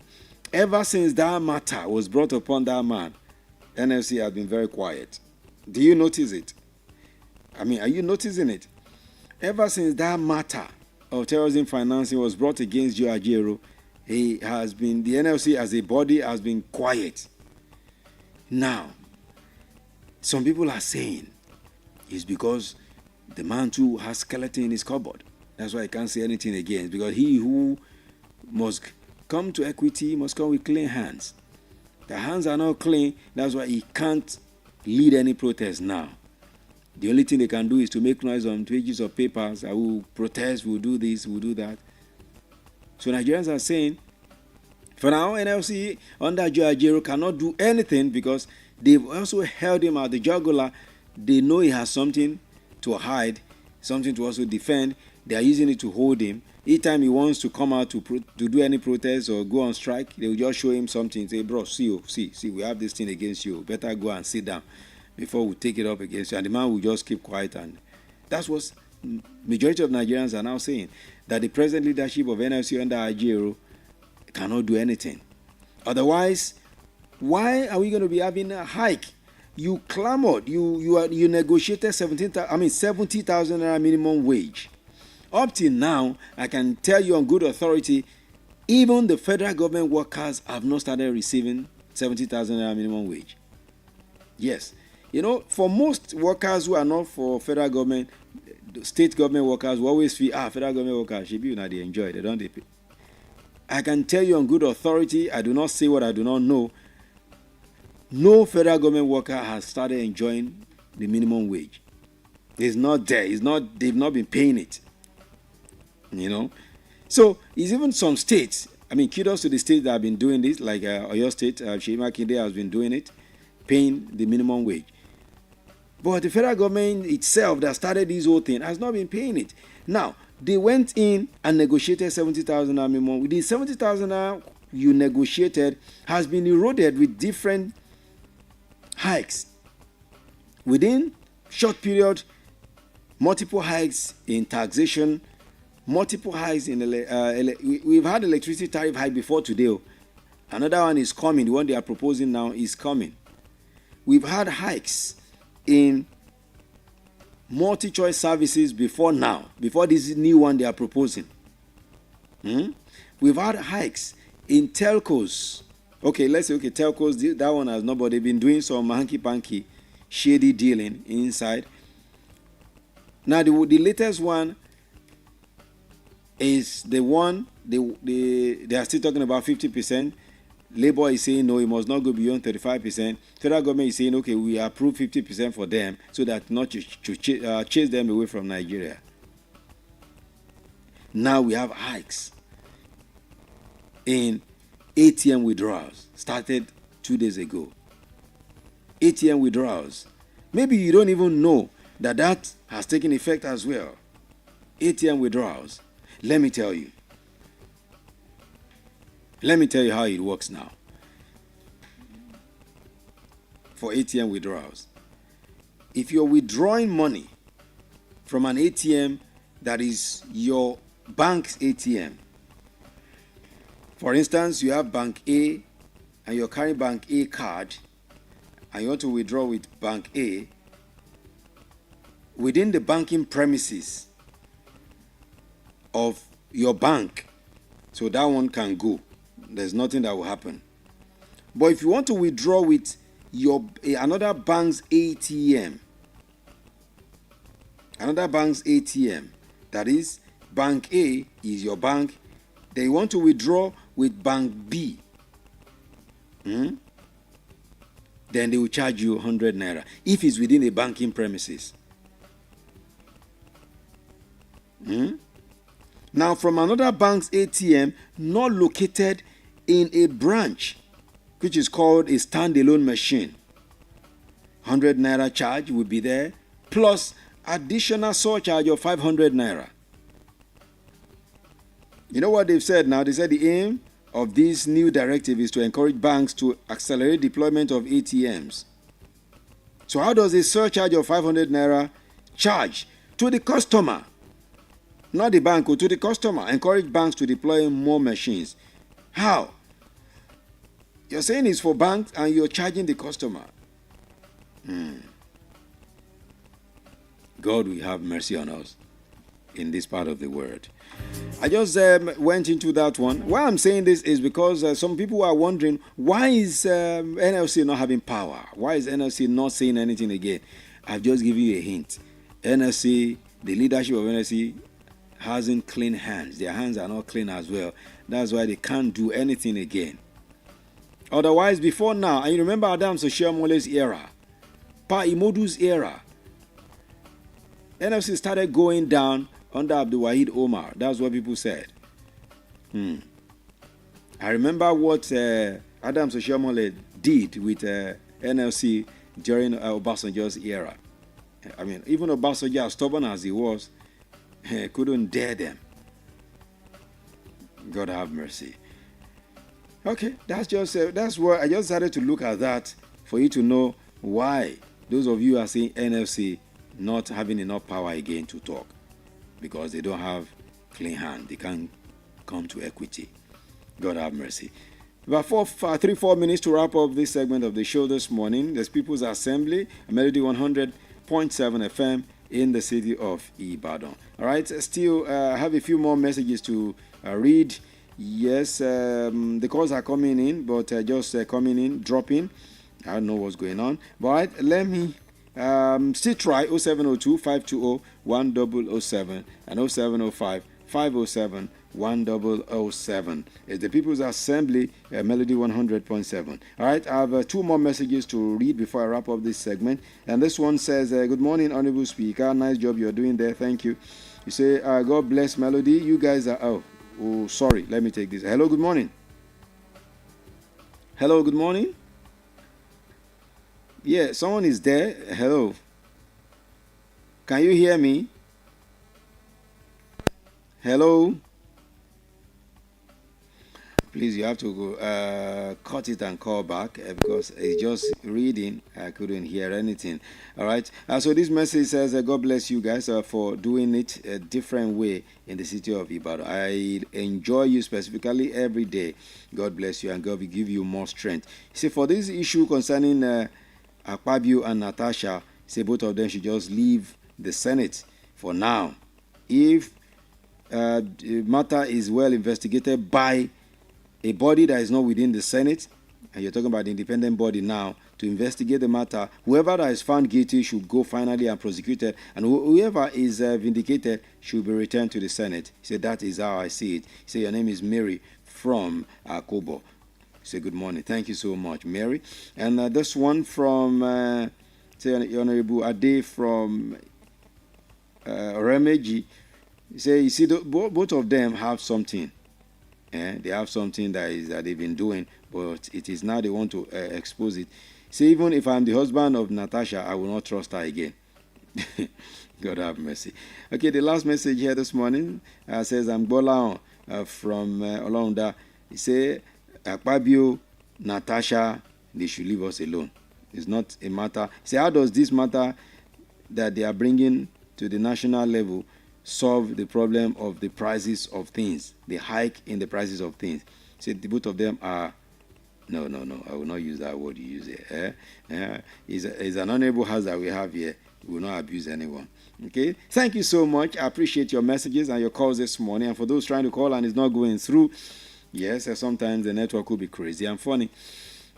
Ever since that matter was brought upon that man, NLC has been very quiet. Do you notice it? Are you noticing it? Ever since that matter of terrorism financing was brought against Joe Ajaero, the NLC as a body has been quiet. Now, some people are saying it's because the man too has skeleton in his cupboard. That's why he can't say anything again. It's because he who must come to equity must come with clean hands. The hands are not clean. That's why he can't lead any protest now. The only thing they can do is to make noise on pages of papers. I will protest, we'll do this, we'll do that. So Nigerians are saying, for now, NLC under Joe Ajaero cannot do anything because they've also held him at the jugular they know he has something to hide, something to also defend. They are using it to hold him. Each time he wants to come out to do any protest or go on strike, they will just show him something. Say, bro, see, we have this thing against you. Better go and sit down before we take it up against you. And the man will just keep quiet. And that's what majority of Nigerians are now saying, that the present leadership of NLC under Ajero cannot do anything. Otherwise, why are we going to be having a hike? You clamored, you negotiated 70,000 naira minimum wage. Up till now, I can tell you on good authority, even the federal government workers have not started receiving 70,000 naira minimum wage. Yes, for most workers who are not for federal government, state government workers will always feel, federal government workers should be they enjoy, they don't pay. I can tell you on good authority, I do not say what I do not know. No federal government worker has started enjoying the minimum wage. It's not there. They've not been paying it. So it's even some states. Kudos to the states that have been doing this, like Oyo State, Seyi Makinde has been doing it, paying the minimum wage. But the federal government itself that started this whole thing has not been paying it. Now, they went in and negotiated 70,000 minimum. The 70,000 you negotiated has been eroded with different hikes. Within short period, multiple hikes in taxation, multiple hikes in we've had electricity tariff hike before today. Another one is coming. The one they are proposing now is coming. We've had hikes in multi-choice services before this new one they are proposing. We've had hikes in telcos. Okay, let's say, telcos, that one has nobody been doing some hanky-panky, shady dealing inside. Now, the latest one is the one, they are still talking about 50%. Labour is saying, no, it must not go beyond 35%. Federal government is saying, okay, we approve 50% for them so that not to chase them away from Nigeria. Now we have hikes in ATM withdrawals. Started 2 days ago. ATM withdrawals. Maybe you don't even know that has taken effect as well. ATM withdrawals. Let me tell you how it works now. For ATM withdrawals. If you're withdrawing money from an ATM that is your bank's ATM, for instance, you have Bank A and you're carrying Bank A card and you want to withdraw with Bank A, within the banking premises of your bank, so that one can go. There's nothing that will happen. But if you want to withdraw with another bank's ATM, that is, Bank A is your bank, then you want to withdraw with Bank B, then they will charge you 100 naira if it's within a banking premises. Now, from another bank's ATM not located in a branch, which is called a standalone machine, 100 naira charge will be there, plus additional surcharge of 500 naira. You know what they've said now? They said the aim of this new directive is to encourage banks to accelerate deployment of ATMs. So how does a surcharge of 500 naira charge to the customer? Not the bank, or to the customer. Encourage banks to deploy more machines. How? You're saying it's for banks and you're charging the customer. God will have mercy on us in this part of the world. I just went into that one. Why I'm saying this is because some people are wondering, why is NLC not having power? Why is NLC not saying anything again? I've just given you a hint. NLC, the leadership of NLC hasn't clean hands. Their hands are not clean as well. That's why they can't do anything again. Otherwise, before now, and you remember Adams Oshiamole's era, Pa Imodu's era, NFC started going down under Abdul Wahid Omar. That's what people said. I remember what Adams Oshiamole did with NLC during Obasanjo's era. I mean, even Obasanjo, as stubborn as he was, couldn't dare them. God have mercy. Okay, that's what I just started to look at that for you to know why those of you are saying NFC not having enough power again to talk, because they don't have clean hand. They can't come to equity. God have mercy. About 4 minutes to wrap up this segment of the show this morning. There's People's Assembly, Melody 100.7 FM in the city of Ibadan. All right, still have a few more messages to read. Yes, the calls are coming in, but just coming in, dropping. I don't know what's going on. But let me still try 0702 520 1007 and 0705 507 1007. It's the People's Assembly, Melody 100.7. All right, I have 2 more messages to read before I wrap up this segment. And this one says, good morning, Honorable Speaker. Nice job you're doing there. Thank you. You say, God bless Melody. You guys are... Oh, sorry. Let me take this. Hello, good morning. Hello, good morning. Yeah, someone is there. Hello. Can you hear me? Hello. Please, you have to go cut it and call back because it's just reading. I couldn't hear anything. All right. So this message says, God bless you guys for doing it a different way in the city of Ibadan. I enjoy you specifically every day. God bless you and God will give you more strength. See, for this issue concerning Akpabio and Natasha, say both of them should just leave the Senate for now. If the matter is well investigated by a body that is not within the Senate, and you're talking about the independent body now, to investigate the matter, whoever that is found guilty should go finally and prosecuted, and whoever is vindicated should be returned to the Senate. He said, that is how I see it. He said, your name is Mary from Akobo. Say good morning. Thank you so much, Mary. And this one from Honorable Ade from Remeji. He said, you see, both of them have something. They have something that they've been doing, but it is now they want to expose it. See, even if I'm the husband of Natasha, I will not trust her again. God have mercy. Okay, the last message here this morning says, I'm Bola from Olonda. He said, Akpabio, Natasha, they should leave us alone. It's not a matter. See, how does this matter that they are bringing to the national level solve the problem of the prices of things, the hike in the prices of things? See, the both of them are... No, I will not use that word you use here. It's an honorable house that we have here. We will not abuse anyone. Okay? Thank you so much. I appreciate your messages and your calls this morning. And for those trying to call and it's not going through, yes, sometimes the network could be crazy and funny.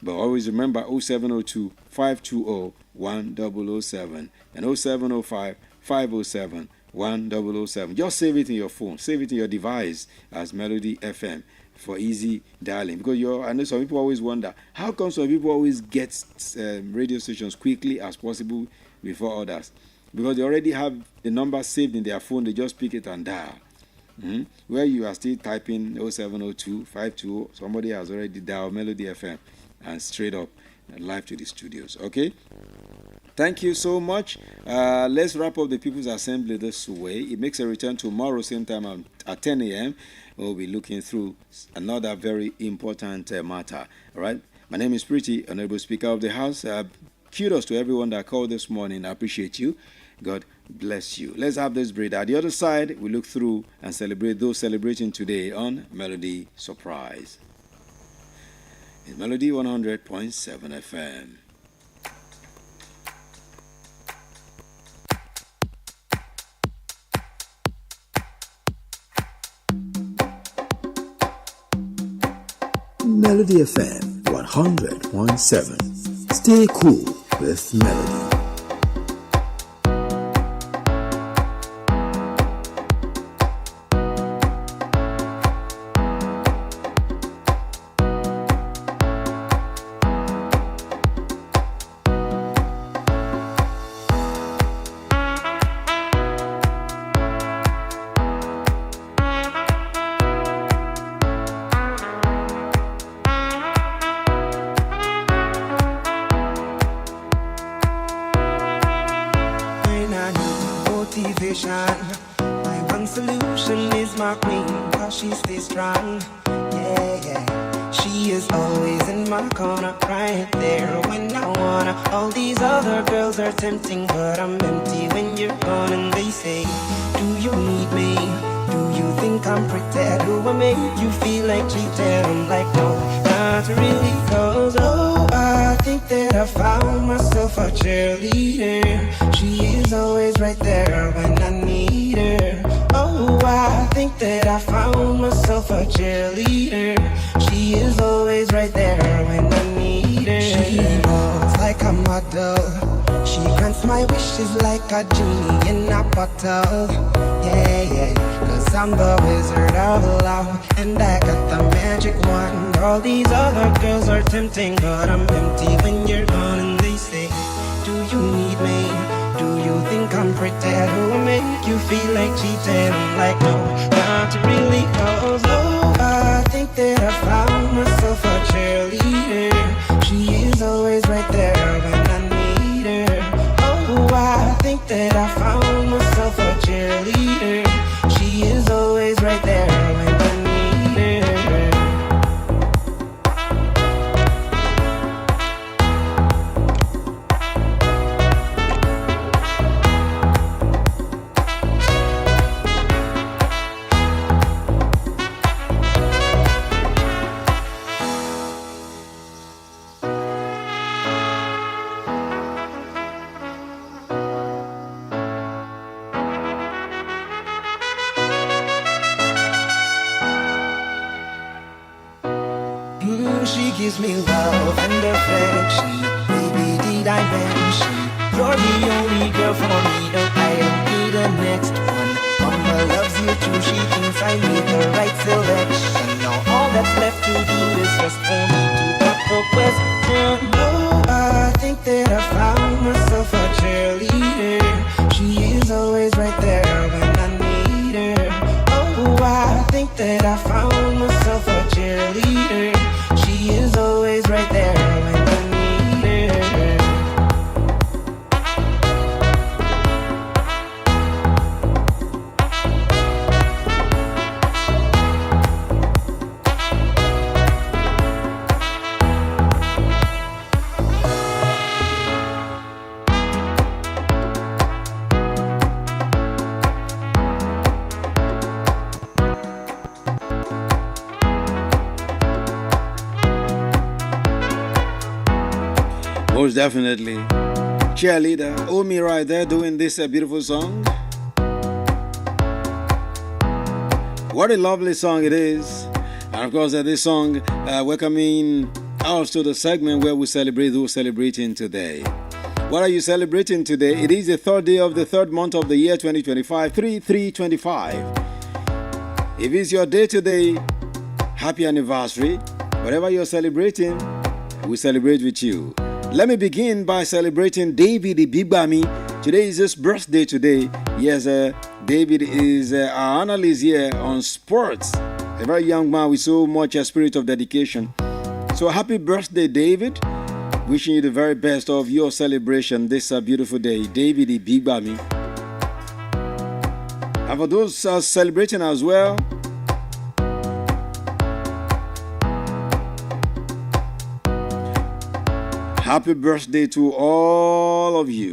But always remember 0702 520 1007 and 0705 507 1007. Just save it in your phone, save it in your device as Melody FM for easy dialing. Because I know some people always wonder, how come some people always get radio stations quickly as possible before others? Because they already have the number saved in their phone, they just pick it and dial. Where you are still typing 0702 520, somebody has already dialed Melody FM and straight up live to the studios. Okay? Thank you so much. Let's wrap up the People's Assembly this way. It makes a return tomorrow, same time at 10 a.m. We'll be looking through another very important matter. All right? My name is Pretty, Honorable Speaker of the House. Kudos to everyone that called this morning. I appreciate you. God bless you. Let's have this break. At the other side, we look through and celebrate those celebrating today on Melody Surprise. It's Melody 100.7 FM. Melody FM 100.7. Stay cool with Melody. motivation. My one solution is my queen, cause she stays strong. Yeah, yeah. She is always in my corner, right there when I wanna. All these other girls are tempting, but I'm empty when you're gone. And they say, do you need me? Do you think I'm pretend? Do I make you feel like cheated? I'm like, no, not really, cause oh, I think that I found myself a cheerleader. She is always right there when I need her. Oh, I think that I found myself a cheerleader. She is always right there when I need her. She walks like a model. She grants my wishes like a genie in a bottle. Yeah, yeah, cause I'm the wizard of love, and I got the magic wand. All these other girls are tempting, but I'm empty when you're gone. And they say, do you need me? Do you think I'm pretty? Do I make you feel like cheating? I'm like, no, not really, cause oh, I think that I found myself a cheerleader. She is always right there when I need her. Oh, I think that I found myself a cheerleader. She is always right there when I need her. She gives me love and affection. Baby, did I mention you're the only girl for me? No, I don't need a next one. Mama loves you too. She thinks I made the right selection. Now all that's left to do is just for me to pop the question. Oh, I think that I found myself a cheerleader. She is always right there when I need her. Oh, I think that I found myself a cheerleader. She is always right there when I need her. Most definitely. Cheerleader, Omi right there doing this beautiful song. What a lovely song it is. And of course, this song welcoming us to the segment where we celebrate those celebrating today. What are you celebrating today? It is the third day of the third month of the year 2025, 3/3/25. If it's your day today, happy anniversary. Whatever you're celebrating, we celebrate with you. Let me begin by celebrating David Ibigbami. Today is his birthday today. Yes, David is our analyst here on sports. A very young man with so much spirit of dedication. So happy birthday, David. Wishing you the very best of your celebration this beautiful day. David Ibigbami. And for those celebrating as well, happy birthday to all of you.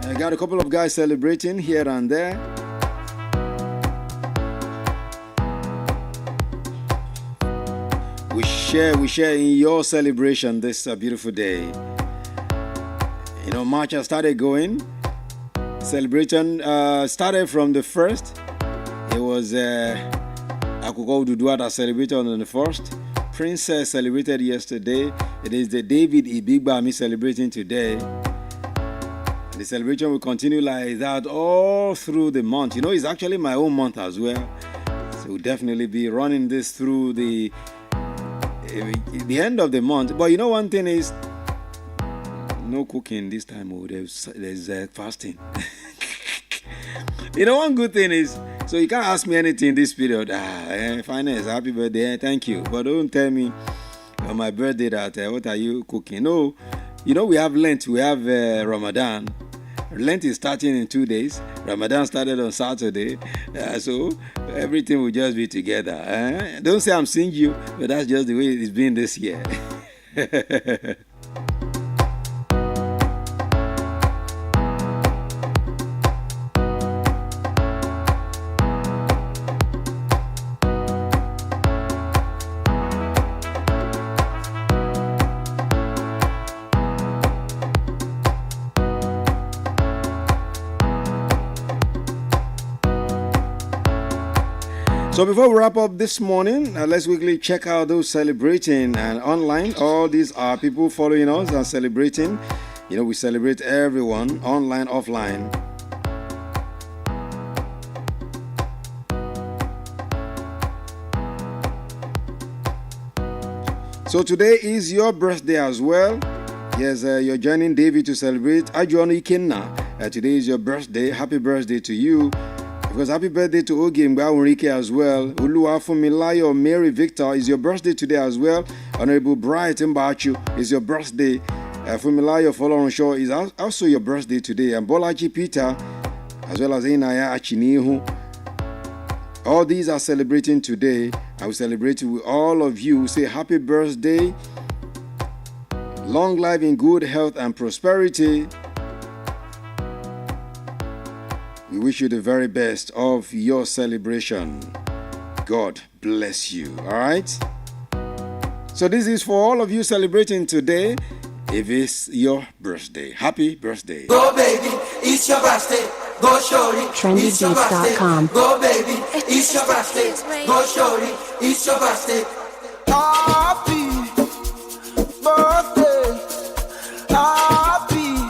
I got a couple of guys celebrating here and there. We share in your celebration this beautiful day. You know, March has started going. Celebration started from the first. It was Akuko Dudua that celebrated on the first. Princess celebrated yesterday. It is the David Ibigbami celebrating today. The celebration will continue like that all through the month. You know, it's actually my own month as well. So we'll definitely be running this through the end of the month. But you know, one thing is, no cooking this time. Oh, there's fasting. You know, one good thing is, so you can't ask me anything this period. Finance, happy birthday, thank you. But don't tell me on my birthday that what are you cooking? No, you know, we have Lent, we have Ramadan. Lent is starting in 2 days. Ramadan started on Saturday. So everything will just be together. Don't say I'm seeing you, but that's just the way it's been this year. So before we wrap up this morning, let's quickly check out those celebrating and online. All these are people following us and celebrating. You know, we celebrate everyone, online, offline. So today is your birthday as well. Yes, you're joining David to celebrate. Ajuano Ikenna. Today is your birthday. Happy birthday to you. Because happy birthday to Ogi Mbaunrike as well. Uluwafumilayo Mary Victor is your birthday today as well. Honorable Bright Mbachu is your birthday. Fumilayo Foloronshaw is also your birthday today. And Bolaji Peter as well as Inaya Achinihu. All these are celebrating today. I will celebrate with all of you. Say happy birthday. Long life in good health and prosperity. We wish you the very best of your celebration. God bless you. All right? So this is for all of you celebrating today. If it's your birthday. Happy birthday. Go baby, it's your birthday. Go shorty, it's your birthday. Go baby, it's your birthday. Go shorty, it's your birthday. Happy birthday. Happy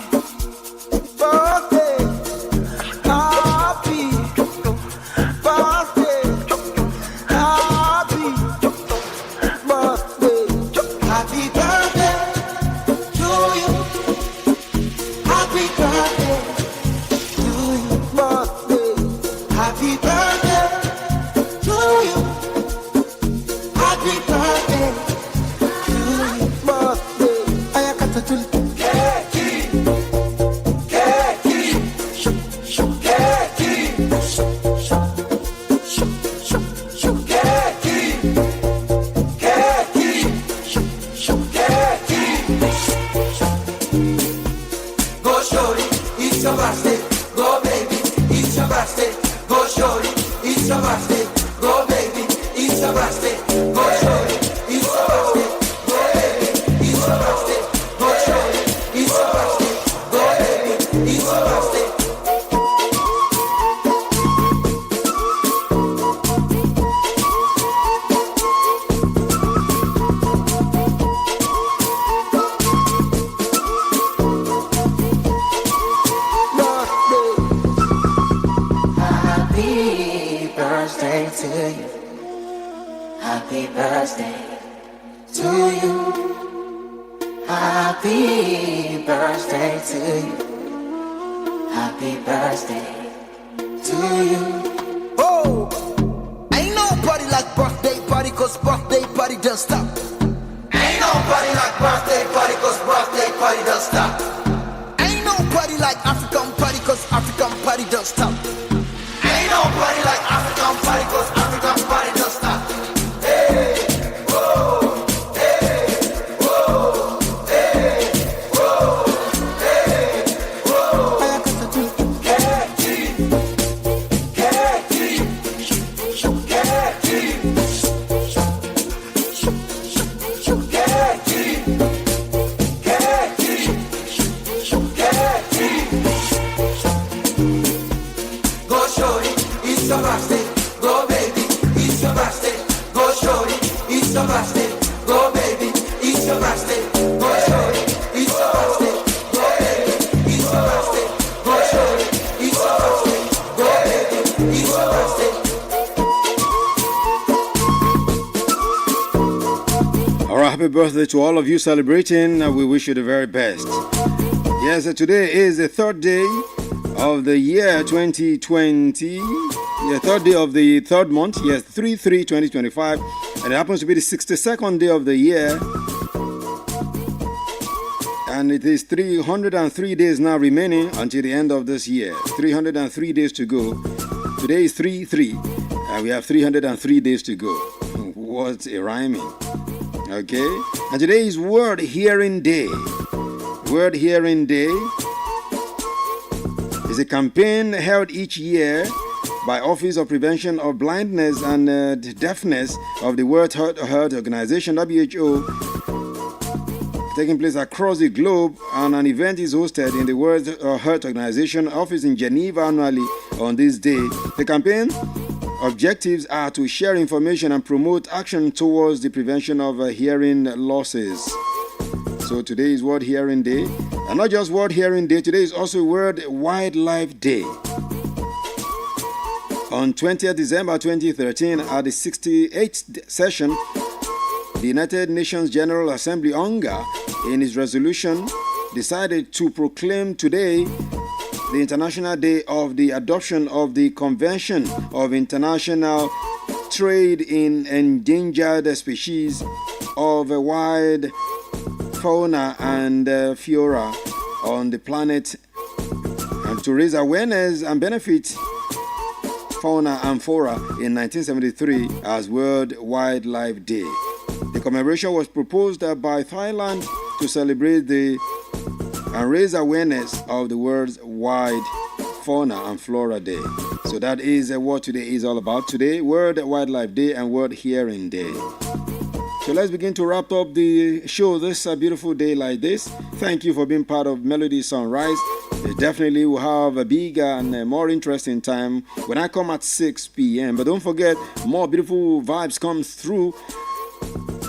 birthday. Happy birthday. Happy birthday. Happy birthday to you. Happy birthday to you. Birthday. Happy birthday to you. Happy birthday to you. Birthday. Ayakata tuli. Keki. Keki. Keki. Go shorty, it's your birthday. Go baby, it's your birthday. Go shorty, it's your birthday. Go baby, it's your birthday. Go shorty, it's your birthday. Go baby, it's your birthday. Go shorty, it's your birthday. Go baby, it's your birthday. Happy birthday to you. Happy birthday to you. Happy birthday to you. Happy birthday to you. Oh, ain't nobody like birthday party, cause birthday party don't stop. Ain't nobody like birthday party, cause birthday party don't stop. Ain't nobody like African party, cause African party don't stop. Ain't nobody like African party, cause African party don't stop. Hey, whoa, hey, whoa, hey, whoa, hey, whoa. Keki, keki, keki, keki, go shorty, it's your birthday. Go baby, it's your birthday. Go shorty, it's your birthday. Go baby, it's your birthday. Go shorty, it's your birthday. Go baby, it's your birthday. Go shorty, it's your birthday. Go baby, it's your birthday. All right, happy birthday to all of you celebrating. We wish you the very best. Yes, today is the third day of the year 2020. Yeah, third day of the third month. Yes, 3/3/2025. And it happens to be the 62nd day of the year. And it is 303 days now remaining until the end of this year. 303 days to go. Today is 3-3, and we have 303 days to go. What a rhyming. Okay? And today is World Hearing Day. World Hearing Day is a campaign held each year by Office of Prevention of Blindness and Deafness of the World Health Organization, WHO, taking place across the globe, and an event is hosted in the World Health Organization office in Geneva annually on this day. The campaign objectives are to share information and promote action towards the prevention of hearing losses. So today is World Hearing Day. And not just World Hearing Day, today is also World Wildlife Day. On 20th December 2013, at the 68th session, the United Nations General Assembly, UNGA, in its resolution, decided to proclaim today the International Day of the adoption of the Convention of International Trade in Endangered Species of Wild Fauna and Flora on the planet, and to raise awareness and benefit fauna and flora in 1973 as World Wildlife Day. The commemoration was proposed by Thailand to celebrate and raise awareness of the world's wide fauna and flora day. So that is what today is all about. Today, World Wildlife Day and World Hearing Day. So let's begin to wrap up the show this beautiful day like this. Thank you for being part of Melody Sunrise. Definitely will have a bigger and more interesting time when I come at 6 p.m. But don't forget, more beautiful vibes come through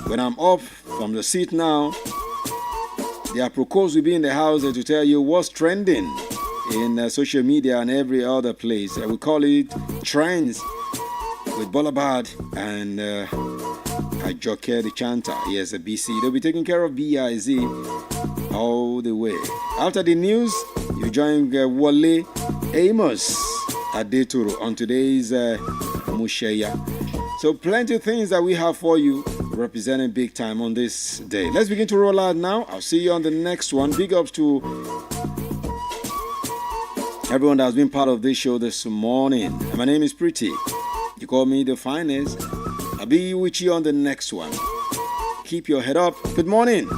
when I'm up from the seat now. The Aprocos will be in the house to tell you what's trending in social media and every other place. We call it Trends with Bolabad and Joke the Chanter. Yes, a BC. They'll be taking care of BIZ all the way. After the news, you join Wale Amos Adeturu on today's Musheya. So plenty of things that we have for you representing big time on this day. Let's begin to roll out now. I'll see you on the next one. Big ups to everyone that's been part of this show this morning. And my name is Pretty. You call me the finest. I'll be with you on the next one. Keep your head up. Good morning.